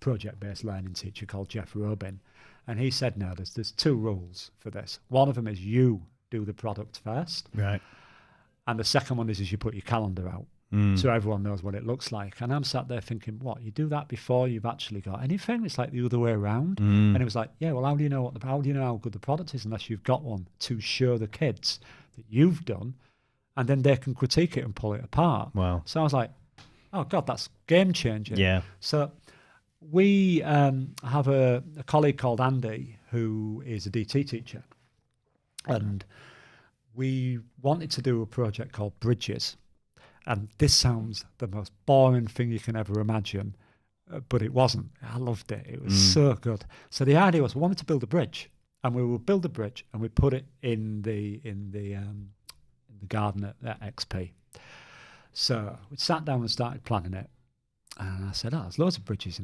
project-based learning teacher called Jeff Robin. And he said, no, there's two rules for this. One of them is you do the product first. Right. And the second one is you put your calendar out. So everyone knows what it looks like. And I'm sat there thinking, what, you do that before you've actually got anything? It's like the other way around. And it was like, yeah, well, how do you know how good the product is unless you've got one to show the kids that you've done, and then they can critique it and pull it apart. Wow. So I was like, oh God, that's game changing. Yeah. So we have a colleague called Andy who is a DT teacher, and we wanted to do a project called Bridges. And this sounds the most boring thing you can ever imagine, but it wasn't. I loved it. It was so good. So the idea was we wanted to build a bridge, and we would build a bridge and we put it in the garden at XP. So we sat down and started planning it. And I said, there's loads of bridges,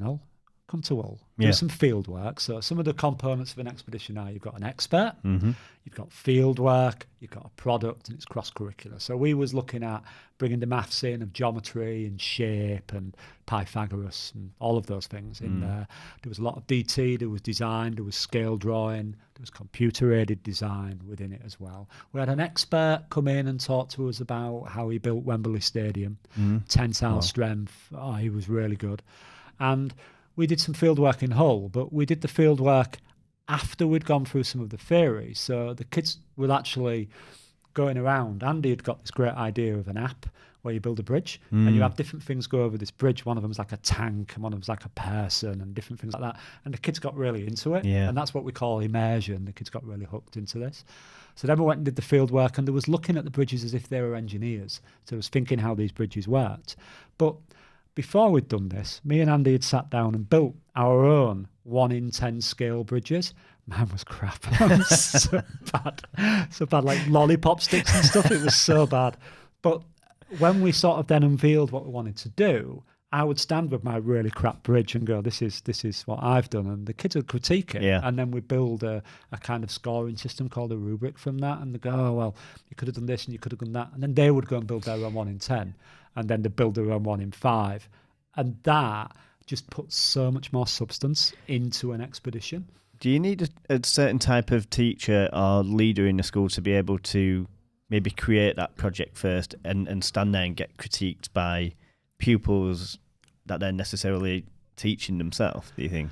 come to Hull, do some field work. So some of the components of an expedition are you've got an expert, you've got field work, you've got a product, and it's cross-curricular. So we was looking at bringing the maths in of geometry and shape and Pythagoras and all of those things in there. There was a lot of DT, there was design, there was scale drawing, there was computer-aided design within it as well. We had an expert come in and talk to us about how he built Wembley Stadium, tensile strength. Oh, he was really good. And we did some field work in Hull, but we did the field work after we'd gone through some of the theory. So the kids were actually going around. Andy had got this great idea of an app where you build a bridge and you have different things go over this bridge. One of them's like a tank and one of them's like a person and different things like that. And the kids got really into it. Yeah. And that's what we call immersion. The kids got really hooked into this. So then we went and did the field work, and there was looking at the bridges as if they were engineers. So it was thinking how these bridges worked. But before we'd done this, me and Andy had sat down and built our own 1 in 10 scale bridges. Mine was crap. It was so bad, like lollipop sticks and stuff. It was so bad. But when we sort of then unveiled what we wanted to do, I would stand with my really crap bridge and go, this is what I've done. And the kids would critique it. Yeah. And then we build a kind of scoring system called a rubric from that. And they go, oh, well, you could have done this and you could have done that. And then they would go and build their own 1 in 10. And then they build their own 1 in 5. And that just puts so much more substance into an expedition. Do you need a certain type of teacher or leader in the school to be able to maybe create that project first and stand there and get critiqued by pupils that they're necessarily teaching themselves, do you think?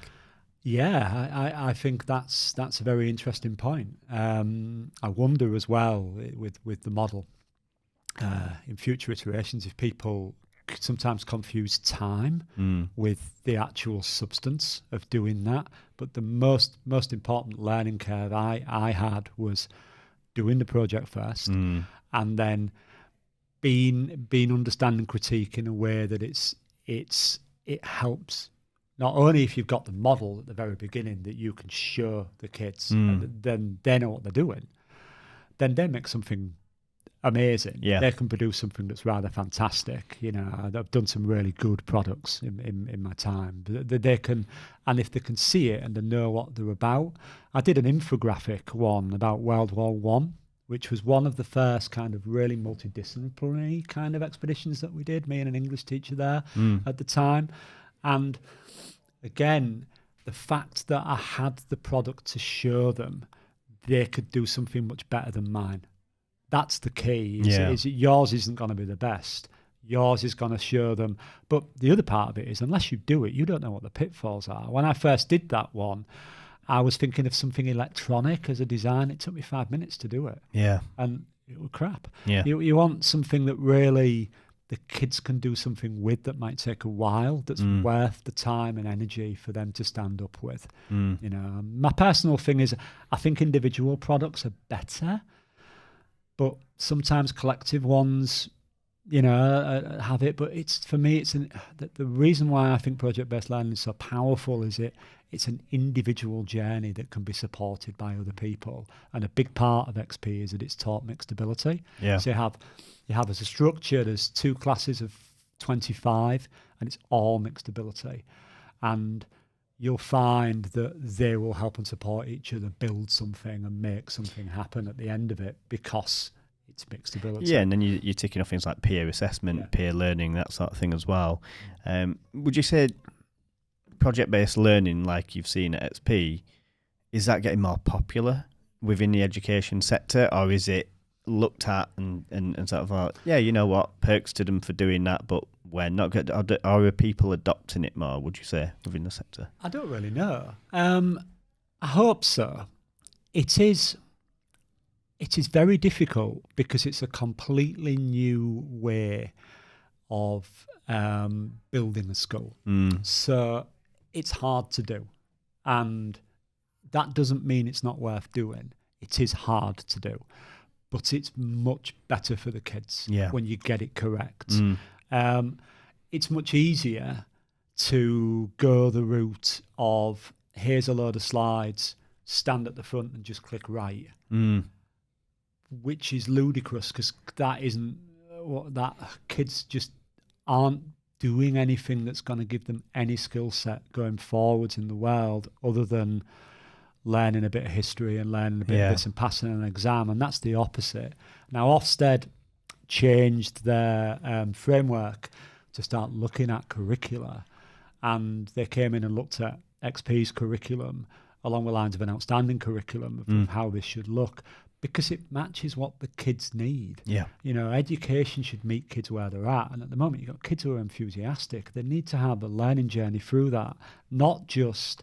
Yeah, I think that's a very interesting point. I wonder as well with the model in future iterations if people sometimes confuse time with the actual substance of doing that. But the most important learning curve I had was doing the project first, and then being understanding critique in a way that it helps. Not only if you've got the model at the very beginning that you can show the kids, and then they know what they're doing, then they make something amazing. Yeah. They can produce something that's rather fantastic. You know, I've done some really good products in my time. They can, and if they can see it and they know what they're about. I did an infographic one about World War One, which was one of the first kind of really multidisciplinary kind of expeditions that we did, me and an English teacher there at the time. And again, the fact that I had the product to show them, they could do something much better than mine. That's the key. Is yours isn't going to be the best. Yours is going to show them. But the other part of it is, unless you do it, you don't know what the pitfalls are. When I first did that one, I was thinking of something electronic as a design. It took me 5 minutes to do it. Yeah. And it was crap. Yeah. You want something that really the kids can do something with that might take a while, that's worth the time and energy for them to stand up with. You know, my personal thing is I think individual products are better, but sometimes collective ones, you know, have it. But it's, for me, it's the reason why I think project-based learning is so powerful is it's an individual journey that can be supported by other people. And a big part of XP is that it's taught mixed ability. Yeah. So you have as a structure, there's 2 classes of 25, and it's all mixed ability. And you'll find that they will help and support each other build something and make something happen at the end of it because it's mixed ability. Yeah, and then you're ticking off things like peer assessment, peer learning, that sort of thing as well. Would you say project-based learning, like you've seen at XP, is that getting more popular within the education sector, or is it looked at and sort of like, yeah, you know what, perks to them for doing that, but we're not good? Or are people adopting it more, would you say, within the sector? I don't really know. I hope so. It is very difficult because it's a completely new way of building a school. So it's hard to do. And that doesn't mean it's not worth doing. It is hard to do. But it's much better for the kids when you get it correct. It's much easier to go the route of, here's a load of slides, stand at the front and just click write, which is ludicrous because that isn't what that kids just aren't doing anything that's going to give them any skill set going forwards in the world other than learning a bit of history and learning a bit of this and passing an exam, and that's the opposite. Now, OFSTED changed their framework to start looking at curricula, and they came in and looked at XP's curriculum along the lines of an outstanding curriculum of how this should look, because it matches what the kids need. Yeah. You know, education should meet kids where they're at, and at the moment you've got kids who are enthusiastic. They need to have a learning journey through that, not just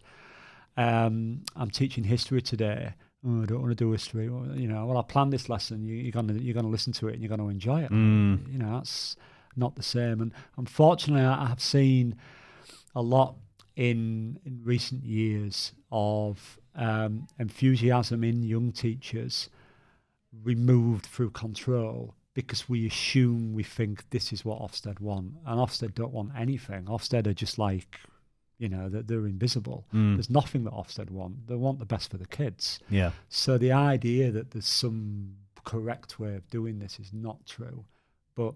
I'm teaching history today. Oh, I don't want to do history. Well, you know, I planned this lesson. You're gonna listen to it and you're gonna enjoy it. You know, that's not the same. And unfortunately, I have seen a lot in recent years of enthusiasm in young teachers removed through control because we think this is what Ofsted want, and Ofsted don't want anything. Ofsted are just like, you know, that they're invisible. There's nothing that Ofsted want. They want the best for the kids. Yeah. So the idea that there's some correct way of doing this is not true. But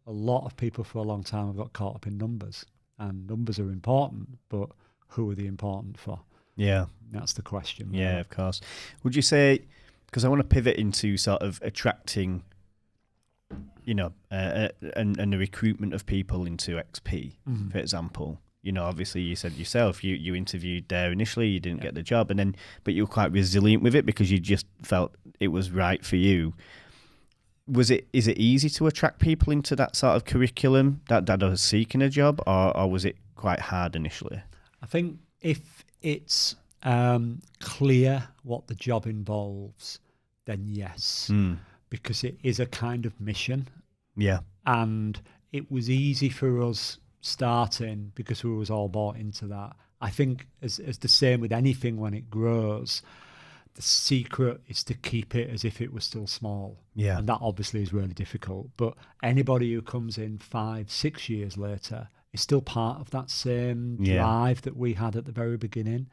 a lot of people for a long time have got caught up in numbers, and numbers are important, but who are they important for? Yeah. That's the question. Yeah, right? Of course. Would you say, because I want to pivot into sort of attracting, you know, and the recruitment of people into XP, for example. You know, obviously you said yourself, you interviewed there initially, you didn't get the job, but you were quite resilient with it because you just felt it was right for you. is it easy to attract people into that sort of curriculum that are seeking a job, or was it quite hard initially? I think if it's clear what the job involves, then yes, because it is a kind of mission. Yeah. And it was easy for us starting because we was all bought into that. I think as the same with anything when it grows, the secret is to keep it as if it was still small. Yeah. And that obviously is really difficult. But anybody who comes in 5-6 years later is still part of that same drive that we had at the very beginning.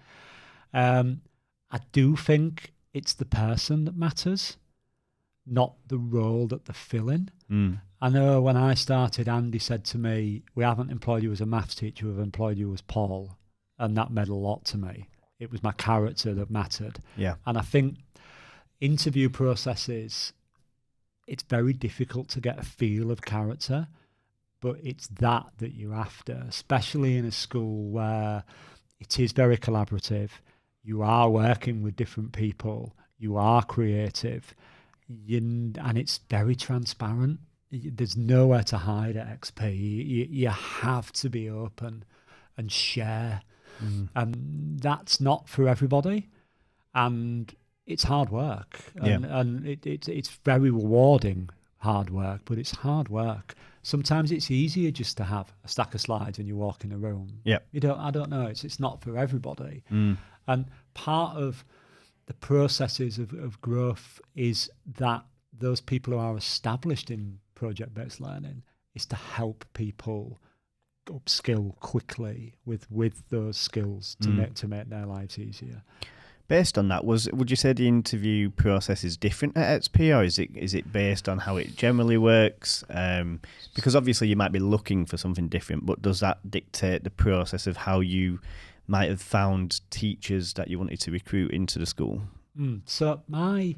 I do think it's the person that matters, not the role that they're filling. I know when I started, Andy said to me, we haven't employed you as a maths teacher, we've employed you as Paul. And that meant a lot to me. It was my character that mattered. Yeah. And I think interview processes, it's very difficult to get a feel of character, but it's that you're after, especially in a school where it is very collaborative. You are working with different people. You are creative. And it's very transparent. There's nowhere to hide at XP. You have to be open and share. And that's not for everybody. And it's hard work. And it's very rewarding hard work, but it's hard work. Sometimes it's easier just to have a stack of slides when you walk in a room. Yeah. I don't know. It's not for everybody. And part of the processes of growth is that those people who are established in project-based learning is to help people upskill quickly with those skills to make their lives easier. Based on that, would you say the interview process is different at XP, or is it based on how it generally works? Because obviously you might be looking for something different, but does that dictate the process of how you might have found teachers that you wanted to recruit into the school? So my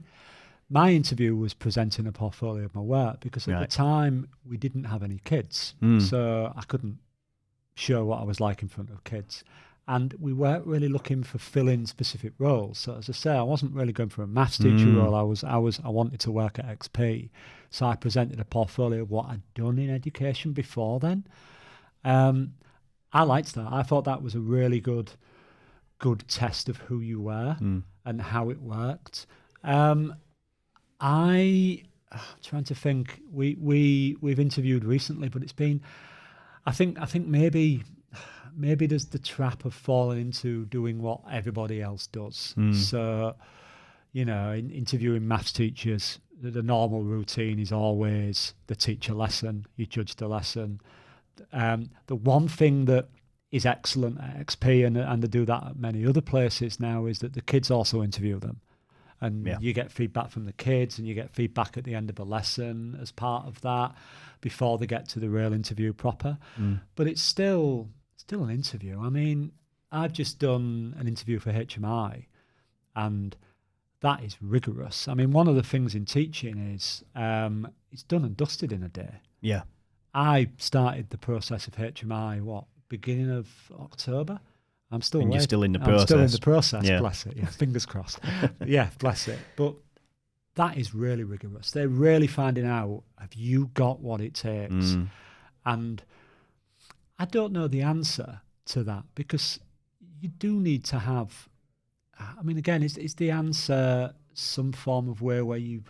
interview was presenting a portfolio of my work, because at the time we didn't have any kids, so I couldn't show what I was like in front of kids. And we weren't really looking for fill-in specific roles. So as I say, I wasn't really going for a maths teacher role. I wanted to work at XP. So I presented a portfolio of what I'd done in education before then. I liked that. I thought that was a really good test of who you were and how it worked. I'm trying to think. We've interviewed recently, but it's been, I think maybe there's the trap of falling into doing what everybody else does. So, in interviewing maths teachers, the normal routine is always the teacher lesson. You judge the lesson. The one thing that is excellent at XP, and they do that at many other places now, is that the kids also interview them. And you get feedback from the kids, and you get feedback at the end of a lesson as part of that before they get to the real interview proper. But it's still an interview. I mean, I've just done an interview for HMI, and that is rigorous. I mean, one of the things in teaching is it's done and dusted in a day. Yeah. I started the process of HMI, beginning of October? I'm still and you're still in the process. I'm still in the process, bless it. Yeah, fingers crossed. Yeah, bless it. But that is really rigorous. They're really finding out, have you got what it takes? And I don't know the answer to that, because you do need to have, I mean, again, is the answer some form of way where you've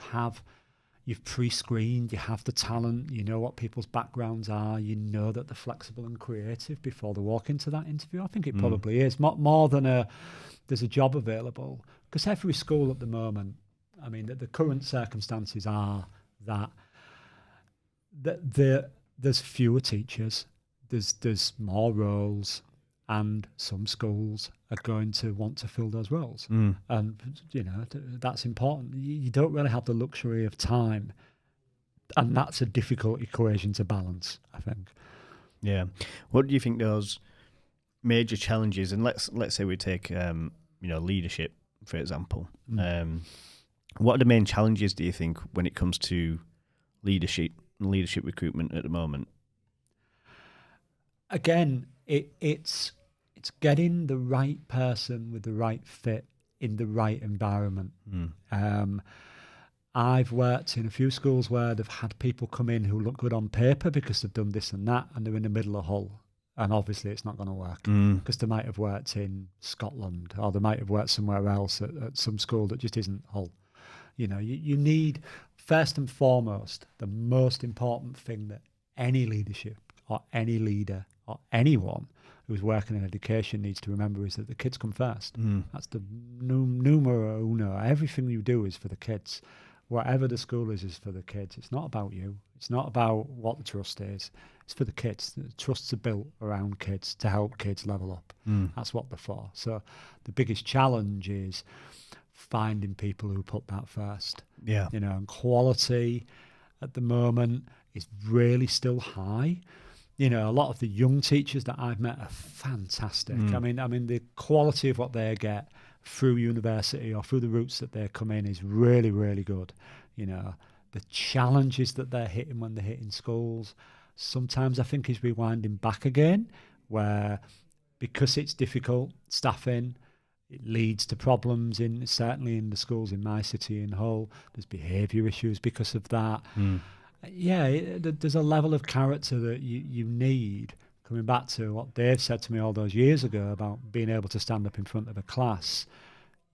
pre-screened, you have the talent, you know what people's backgrounds are, you know that they're flexible and creative before they walk into that interview? I think it probably is, more than there's a job available. Because every school at the moment, I mean, the current circumstances are that there's fewer teachers, there's more roles, and some schools are going to want to fill those roles. And, that's important. You don't really have the luxury of time. And that's a difficult equation to balance, I think. Yeah. What do you think those major challenges, and let's say we take, leadership, for example. What are the main challenges, do you think, when it comes to leadership recruitment at the moment? Again, it's getting the right person with the right fit in the right environment. I've worked in a few schools where they've had people come in who look good on paper because they've done this and that, and they're in the middle of Hull. And obviously it's not going to work because they might have worked in Scotland, or they might have worked somewhere else at some school that just isn't Hull. You know, you need, first and foremost, the most important thing that any leadership or any leader or anyone who's working in education needs to remember is that the kids come first. That's the numero uno. Everything you do is for the kids. Whatever the school is for the kids. It's not about you. It's not about what the trust is. It's for the kids. The trusts are built around kids to help kids level up. That's what they're for. So the biggest challenge is finding people who put that first. Yeah. You know, and quality at the moment is really still high. You know, a lot of the young teachers that I've met are fantastic. I mean, the quality of what they get through university or through the routes that they come in is really, really good. You know, the challenges that they're hitting when they're hitting schools, sometimes I think is rewinding back again, where because it's difficult staffing, it leads to problems certainly in the schools in my city in Hull. There's behaviour issues because of that. There's a level of character that you need. Coming back to what Dave said to me all those years ago about being able to stand up in front of a class,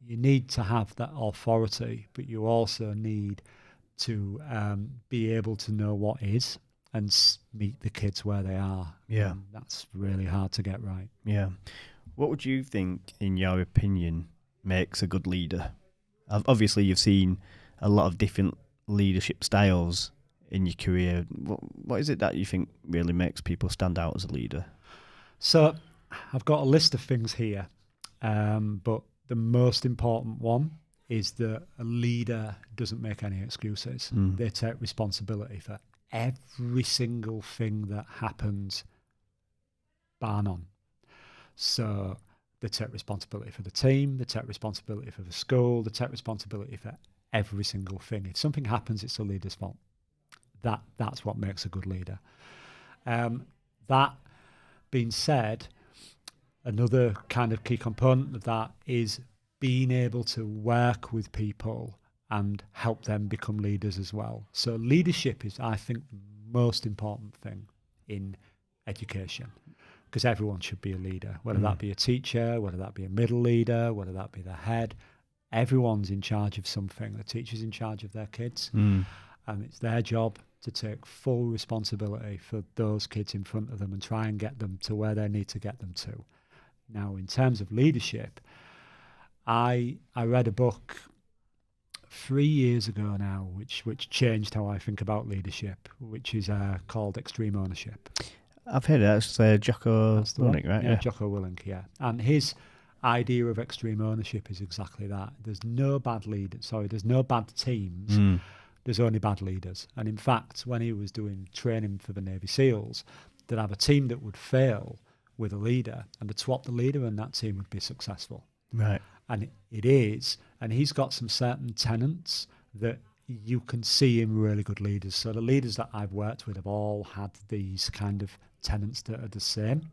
you need to have that authority, but you also need to be able to know what is and meet the kids where they are. Yeah. And that's really hard to get right. Yeah. What would you think, in your opinion, makes a good leader? Obviously, you've seen a lot of different leadership styles in your career. What is it that you think really makes people stand out as a leader? So I've got a list of things here, but the most important one is that a leader doesn't make any excuses. They take responsibility for every single thing that happens, bar none. So they take responsibility for the team, they take responsibility for the school, they take responsibility for every single thing. If something happens, it's the leader's fault. That's what makes a good leader. That being said, another kind of key component of that is being able to work with people and help them become leaders as well. So leadership is, I think, the most important thing in education, because everyone should be a leader, whether that be a teacher, whether that be a middle leader, whether that be the head. Everyone's in charge of something. The teacher's in charge of their kids, and it's their job to take full responsibility for those kids in front of them and try and get them to where they need to get them to. Now, in terms of leadership, I read a book 3 years ago now, which changed how I think about leadership, which is called Extreme Ownership. I've heard it. It's Jocko Willink, right? Yeah, Jocko Willink, yeah. And his idea of extreme ownership is exactly that. There's no bad teams. There's only bad leaders. And in fact, when he was doing training for the Navy SEALs, they'd have a team that would fail with a leader, and they'd swap the leader and that team would be successful. Right. And it is. And he's got some certain tenets that you can see in really good leaders. So the leaders that I've worked with have all had these kind of tenets that are the same.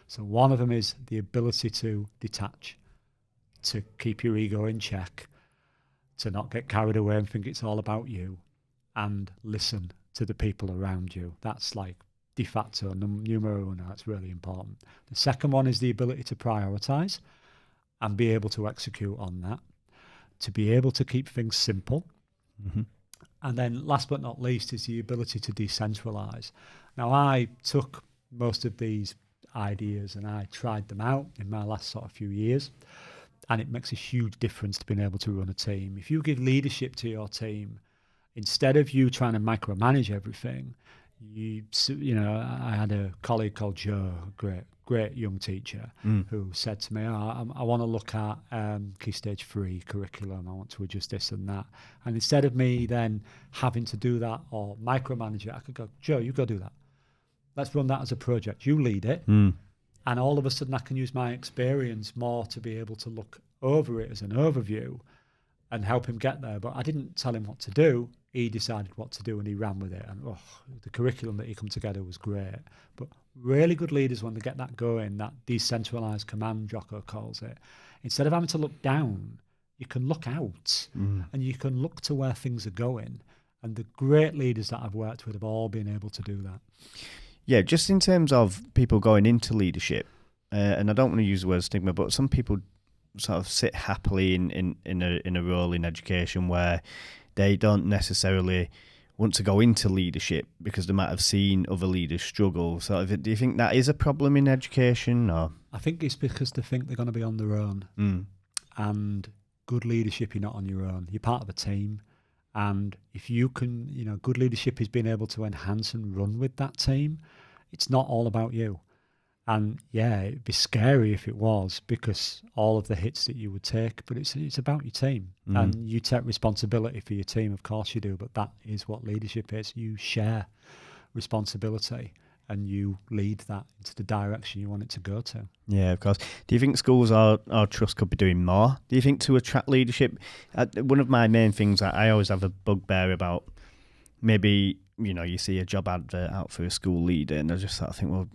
So one of them is the ability to detach, to keep your ego in check, to not get carried away and think it's all about you, and listen to the people around you. That's like de facto, numero uno. That's really important. The second one is the ability to prioritize and be able to execute on that, to be able to keep things simple. And then last but not least is the ability to decentralize. Now, I took most of these ideas and I tried them out in my last sort of few years, and it makes a huge difference to being able to run a team. If you give leadership to your team, instead of you trying to micromanage everything, you know, I had a colleague called Joe, great young teacher, who said to me, I want to look at Key Stage 3 curriculum. I want to adjust this and that. And instead of me then having to do that or micromanage it, I could go, Joe, you go do that. Let's run that as a project. You lead it. And all of a sudden I can use my experience more to be able to look over it as an overview and help him get there. But I didn't tell him what to do. He decided what to do and he ran with it. And the curriculum that he come together was great. But really good leaders, when they get that going, that decentralized command, Jocko calls it, instead of having to look down, you can look out and you can look to where things are going. And the great leaders that I've worked with have all been able to do that. Yeah, just in terms of people going into leadership, and I don't want to use the word stigma, but some people sort of sit happily in a role in education where they don't necessarily want to go into leadership because they might have seen other leaders struggle. So do you think that is a problem in education? Or I think it's because they think they're going to be on their own. And good leadership, you're not on your own. You're part of a team. And if you can, good leadership is being able to enhance and run with that team. It's not all about you. And yeah, it'd be scary if it was, because all of the hits that you would take, but it's about your team. And you take responsibility for your team, of course you do, but that is what leadership is. You share responsibility and you lead that into the direction you want it to go to. Yeah, of course. Do you think schools or trusts could be doing more? Do you think to attract leadership? One of my main things, I always have a bugbear about, maybe, you see a job advert out for a school leader and I just sort of think, well,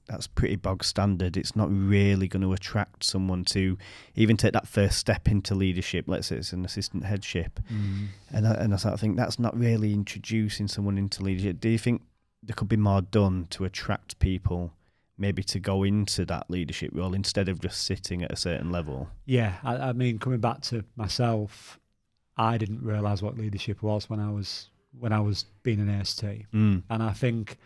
that's pretty bog standard. It's not really going to attract someone to even take that first step into leadership. Let's say it's an assistant headship. And I sort of think that's not really introducing someone into leadership. Do you think there could be more done to attract people maybe to go into that leadership role instead of just sitting at a certain level? Yeah, I mean, coming back to myself, I didn't realise what leadership was when I was being an AST. And I think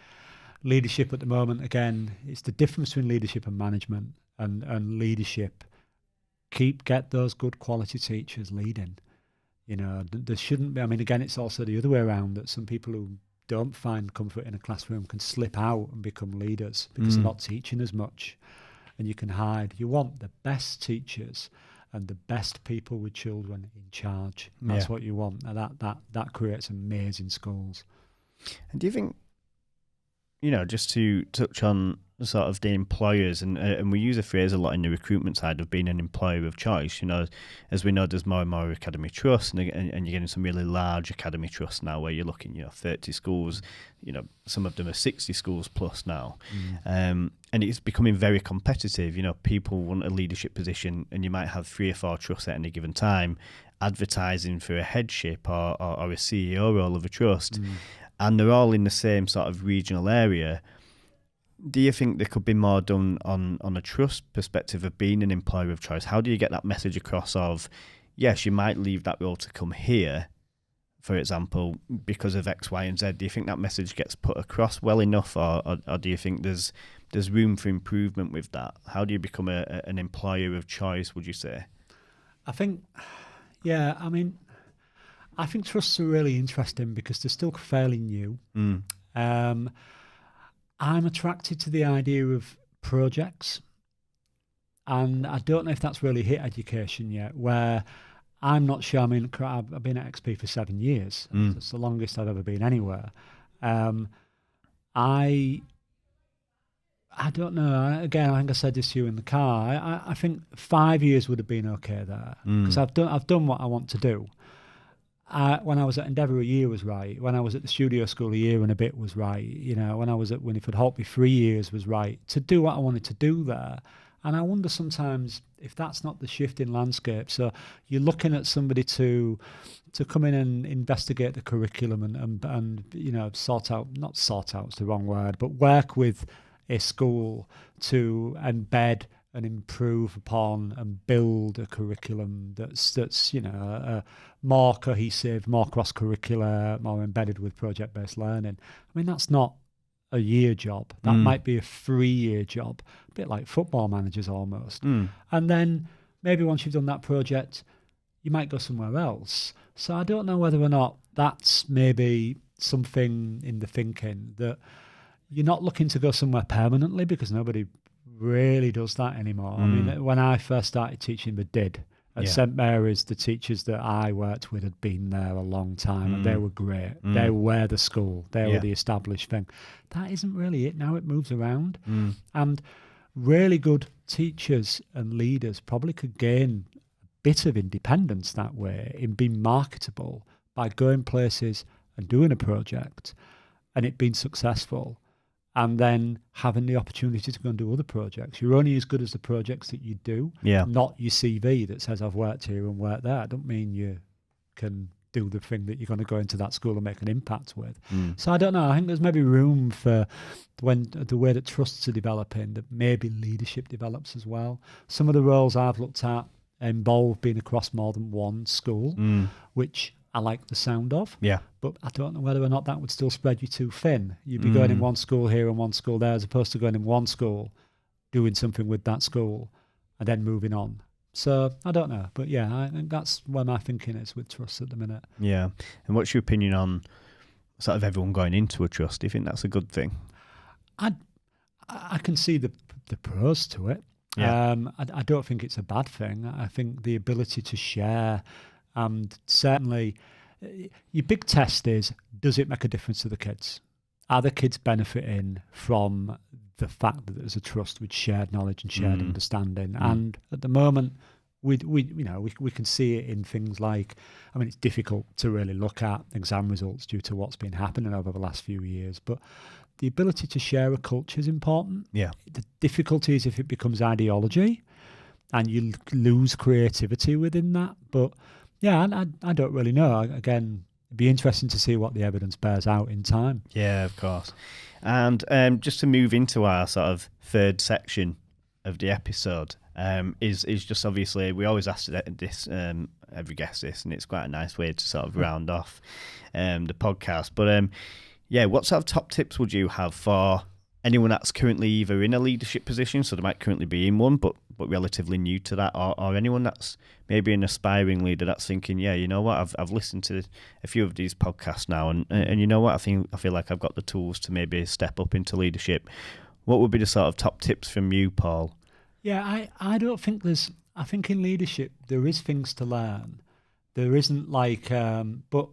leadership at the moment, again, it's the difference between leadership and management. And leadership, get those good quality teachers leading. There shouldn't be, I mean, again, it's also the other way around, that some people who don't find comfort in a classroom can slip out and become leaders because they're not teaching as much, and you can hide. You want the best teachers and the best people with children in charge. That's what you want, and that creates amazing schools. And do you think, just to touch on sort of the employers, and we use a phrase a lot in the recruitment side of being an employer of choice. As we know, there's more and more academy trusts, and you're getting some really large academy trusts now where you're looking, 30 schools, some of them are 60 schools plus now. And it's becoming very competitive. People want a leadership position, and you might have 3 or 4 trusts at any given time advertising for a headship or a CEO role of a trust, and they're all in the same sort of regional area. Do you think there could be more done on a trust perspective of being an employer of choice? How do you get that message across of, yes, you might leave that role to come here, for example, because of X, Y, and Z? Do you think that message gets put across well enough, or do you think there's room for improvement with that? How do you become an employer of choice, would you say? I think, I think trusts are really interesting because they're still fairly new. I'm attracted to the idea of projects, and I don't know if that's really hit education yet, where I'm not sure. I mean, I've been at XP for 7 years. It's the longest I've ever been anywhere. I don't know. Again, I think I said this to you in the car. I think 5 years would have been okay there, because I've done what I want to do. When I was at Endeavour, a year was right. When I was at the studio school, a year and a bit was right. When I was at Winifred Hawkby, 3 years was right to do what I wanted to do there. And I wonder sometimes if that's not the shift in landscape. So you're looking at somebody to come in and investigate the curriculum and not sort out, it's the wrong word, but work with a school to embed and improve upon and build a curriculum that's more cohesive, more cross-curricular, more embedded with project-based learning. I mean, that's not a year job. That might be a 3-year job, a bit like football managers almost. And then maybe once you've done that project, you might go somewhere else. So I don't know whether or not that's maybe something in the thinking, that you're not looking to go somewhere permanently, because nobody really does that anymore. I mean, when I first started teaching, they did. At St Mary's, the teachers that I worked with had been there a long time, and they were great. They were the school. They were the established thing. That isn't really it now. It moves around. And really good teachers and leaders probably could gain a bit of independence that way, in being marketable by going places and doing a project and it being successful, and then having the opportunity to go and do other projects. You're only as good as the projects that you do, Yeah. not your CV that says I've worked here and worked there. I don't mean you can do the thing that you're going to go into that school and make an impact with. So I don't know. I think there's maybe room for when the way that trusts are developing, that maybe leadership develops as well. Some of the roles I've looked at involve being across more than one school, which I like the sound of. Yeah. But I don't know whether or not that would still spread you too thin. You'd be going in one school here and one school there, as opposed to going in one school, doing something with that school, and then moving on. So I don't know, but yeah, I think that's where my thinking is with trusts at the minute. Yeah. And what's your opinion on sort of everyone going into a trust? Do you think that's a good thing? I can see the pros to it. Yeah. I don't think it's a bad thing. I think the ability to share, and certainly your big test is, does it make a difference to the kids? Are the kids benefiting from the fact that there's a trust with shared knowledge and shared understanding? And at the moment, we can see it in things like, I mean, it's difficult to really look at exam results due to what's been happening over the last few years, but the ability to share a culture is important. Yeah. The difficulty is if it becomes ideology and you lose creativity within that. But yeah, I don't really know. Again, it'd be interesting to see what the evidence bears out in time. Yeah, of course. And just to move into our sort of third section of the episode, is just obviously, we always ask this, every guest this, and it's quite a nice way to sort of round off the podcast. But yeah, what sort of top tips would you have for anyone that's currently either in a leadership position, so they might currently be in one, but relatively new to that, or anyone that's maybe an aspiring leader that's thinking, yeah, you know what, I've listened to a few of these podcasts now, and you know what, I feel like I've got the tools to maybe step up into leadership. What would be the sort of top tips from you, Paul? Yeah, I don't think I think in leadership there is things to learn. There isn't like, but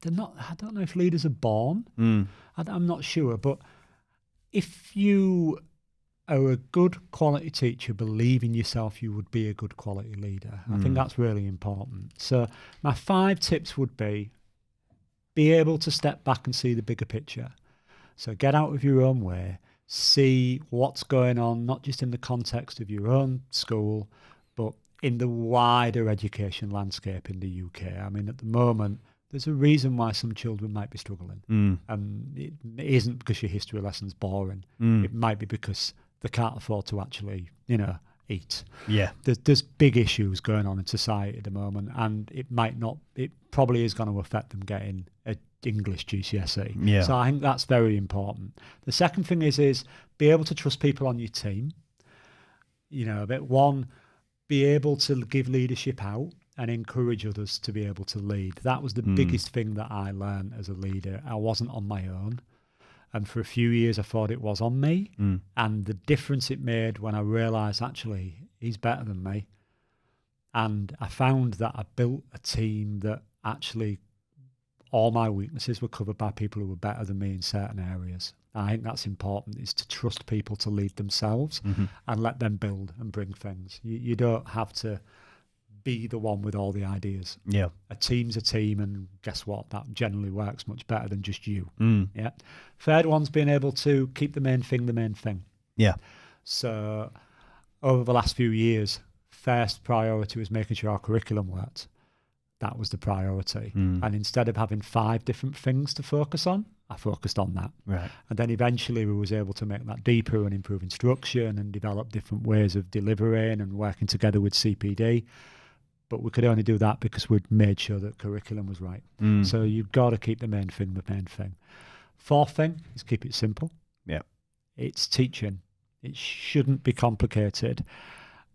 they're not. I don't know if leaders are born. I'm not sure, but if you are a good quality teacher, believe in yourself, you would be a good quality leader. I think that's really important. So my 5 tips would be able to step back and see the bigger picture. So get out of your own way, see what's going on, not just in the context of your own school, but in the wider education landscape in the UK. I mean, at the moment, there's a reason why some children might be struggling. And it isn't because your history lesson's boring. It might be because they can't afford to actually, eat. Yeah. There's big issues going on in society at the moment, and it probably is going to affect them getting an English GCSE. Yeah. So I think that's very important. The second thing is be able to trust people on your team. Be able to give leadership out and encourage others to be able to lead. That was the biggest thing that I learned as a leader. I wasn't on my own. And for a few years, I thought it was on me. And the difference it made when I realised, actually, he's better than me. And I found that I built a team that actually all my weaknesses were covered by people who were better than me in certain areas. I think that's important, is to trust people to lead themselves and let them build and bring things. You don't have to be the one with all the ideas. Yeah. A team's a team, and guess what? That generally works much better than just you. Yeah. Third one's being able to keep the main thing. Yeah. So over the last few years, first priority was making sure our curriculum worked. That was the priority. And instead of having 5 different things to focus on, I focused on that. Right. And then eventually we was able to make that deeper and improve instruction and develop different ways of delivering and working together with CPD. But we could only do that because we'd made sure that curriculum was right. So you've got to keep the main thing. Fourth thing is keep it simple. Yeah. It's teaching. It shouldn't be complicated.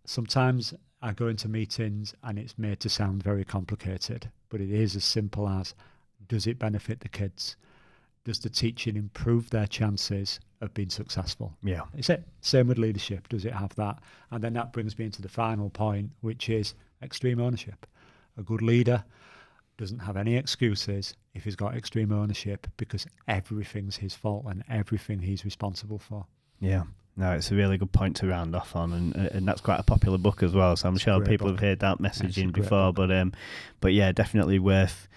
Sometimes I go into meetings and it's made to sound very complicated, but it is as simple as, does it benefit the kids? Does the teaching improve their chances of being successful? Yeah. It's it. Same with leadership. Does it have that? And then that brings me into the final point, which is extreme ownership. A good leader doesn't have any excuses if he's got extreme ownership, because everything's his fault and everything he's responsible for. Yeah. No, it's a really good point to round off on, and that's quite a popular book as well. So I'm sure people have heard that messaging before, but yeah, definitely worth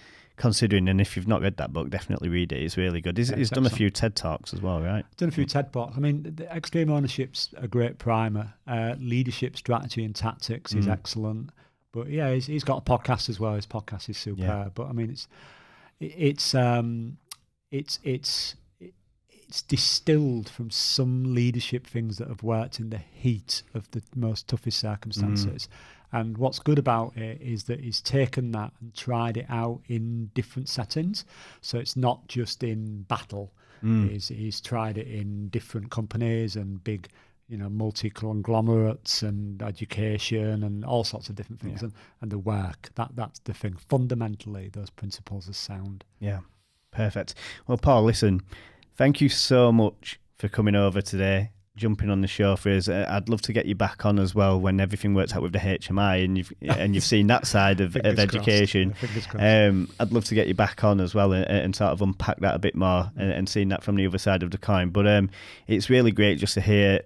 considering, and if you've not read that book, definitely read it. It's really good. He's done a few TED Talks as well, right? Done a few TED Talks. I mean, the Extreme Ownership's a great primer. Leadership Strategy and Tactics is excellent. But yeah, he's got a podcast as well. His podcast is superb. Yeah. But I mean, it's distilled from some leadership things that have worked in the heat of the most toughest circumstances. And what's good about it is that he's taken that and tried it out in different settings. So it's not just in battle. He's tried it in different companies and big, multi-conglomerates and education and all sorts of different things. And the work, that's the thing. Fundamentally, those principles are sound. Yeah, perfect. Well, Paul, listen, thank you so much for coming over today, jumping on the show for us. I'd love to get you back on as well when everything works out with the HMI and you've seen that side of education. I'd love to get you back on as well and sort of unpack that a bit more and seeing that from the other side of the coin. But it's really great just to hear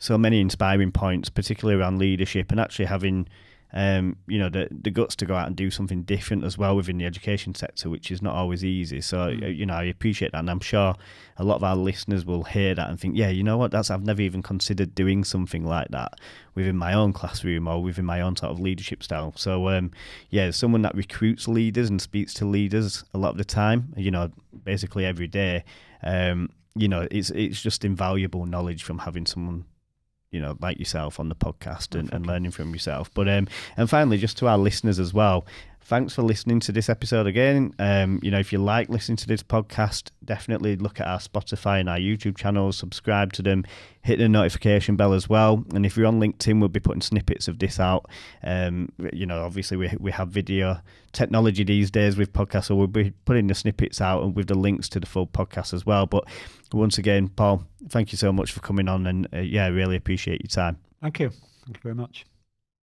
so many inspiring points, particularly around leadership and actually having the guts to go out and do something different as well within the education sector, which is not always easy. So, I appreciate that. And I'm sure a lot of our listeners will hear that and think, yeah, you know what, I've never even considered doing something like that within my own classroom or within my own sort of leadership style. So, someone that recruits leaders and speaks to leaders a lot of the time, basically every day, it's just invaluable knowledge from having someone like yourself on the podcast and learning from yourself. But and finally, just to our listeners as well, thanks for listening to this episode again. If you like listening to this podcast, definitely look at our Spotify and our YouTube channels, subscribe to them, hit the notification bell as well. And if you're on LinkedIn, we'll be putting snippets of this out. Obviously we have video technology these days with podcasts, so we'll be putting the snippets out and with the links to the full podcast as well. But once again, Paul, thank you so much for coming on, and I really appreciate your time. Thank you very much.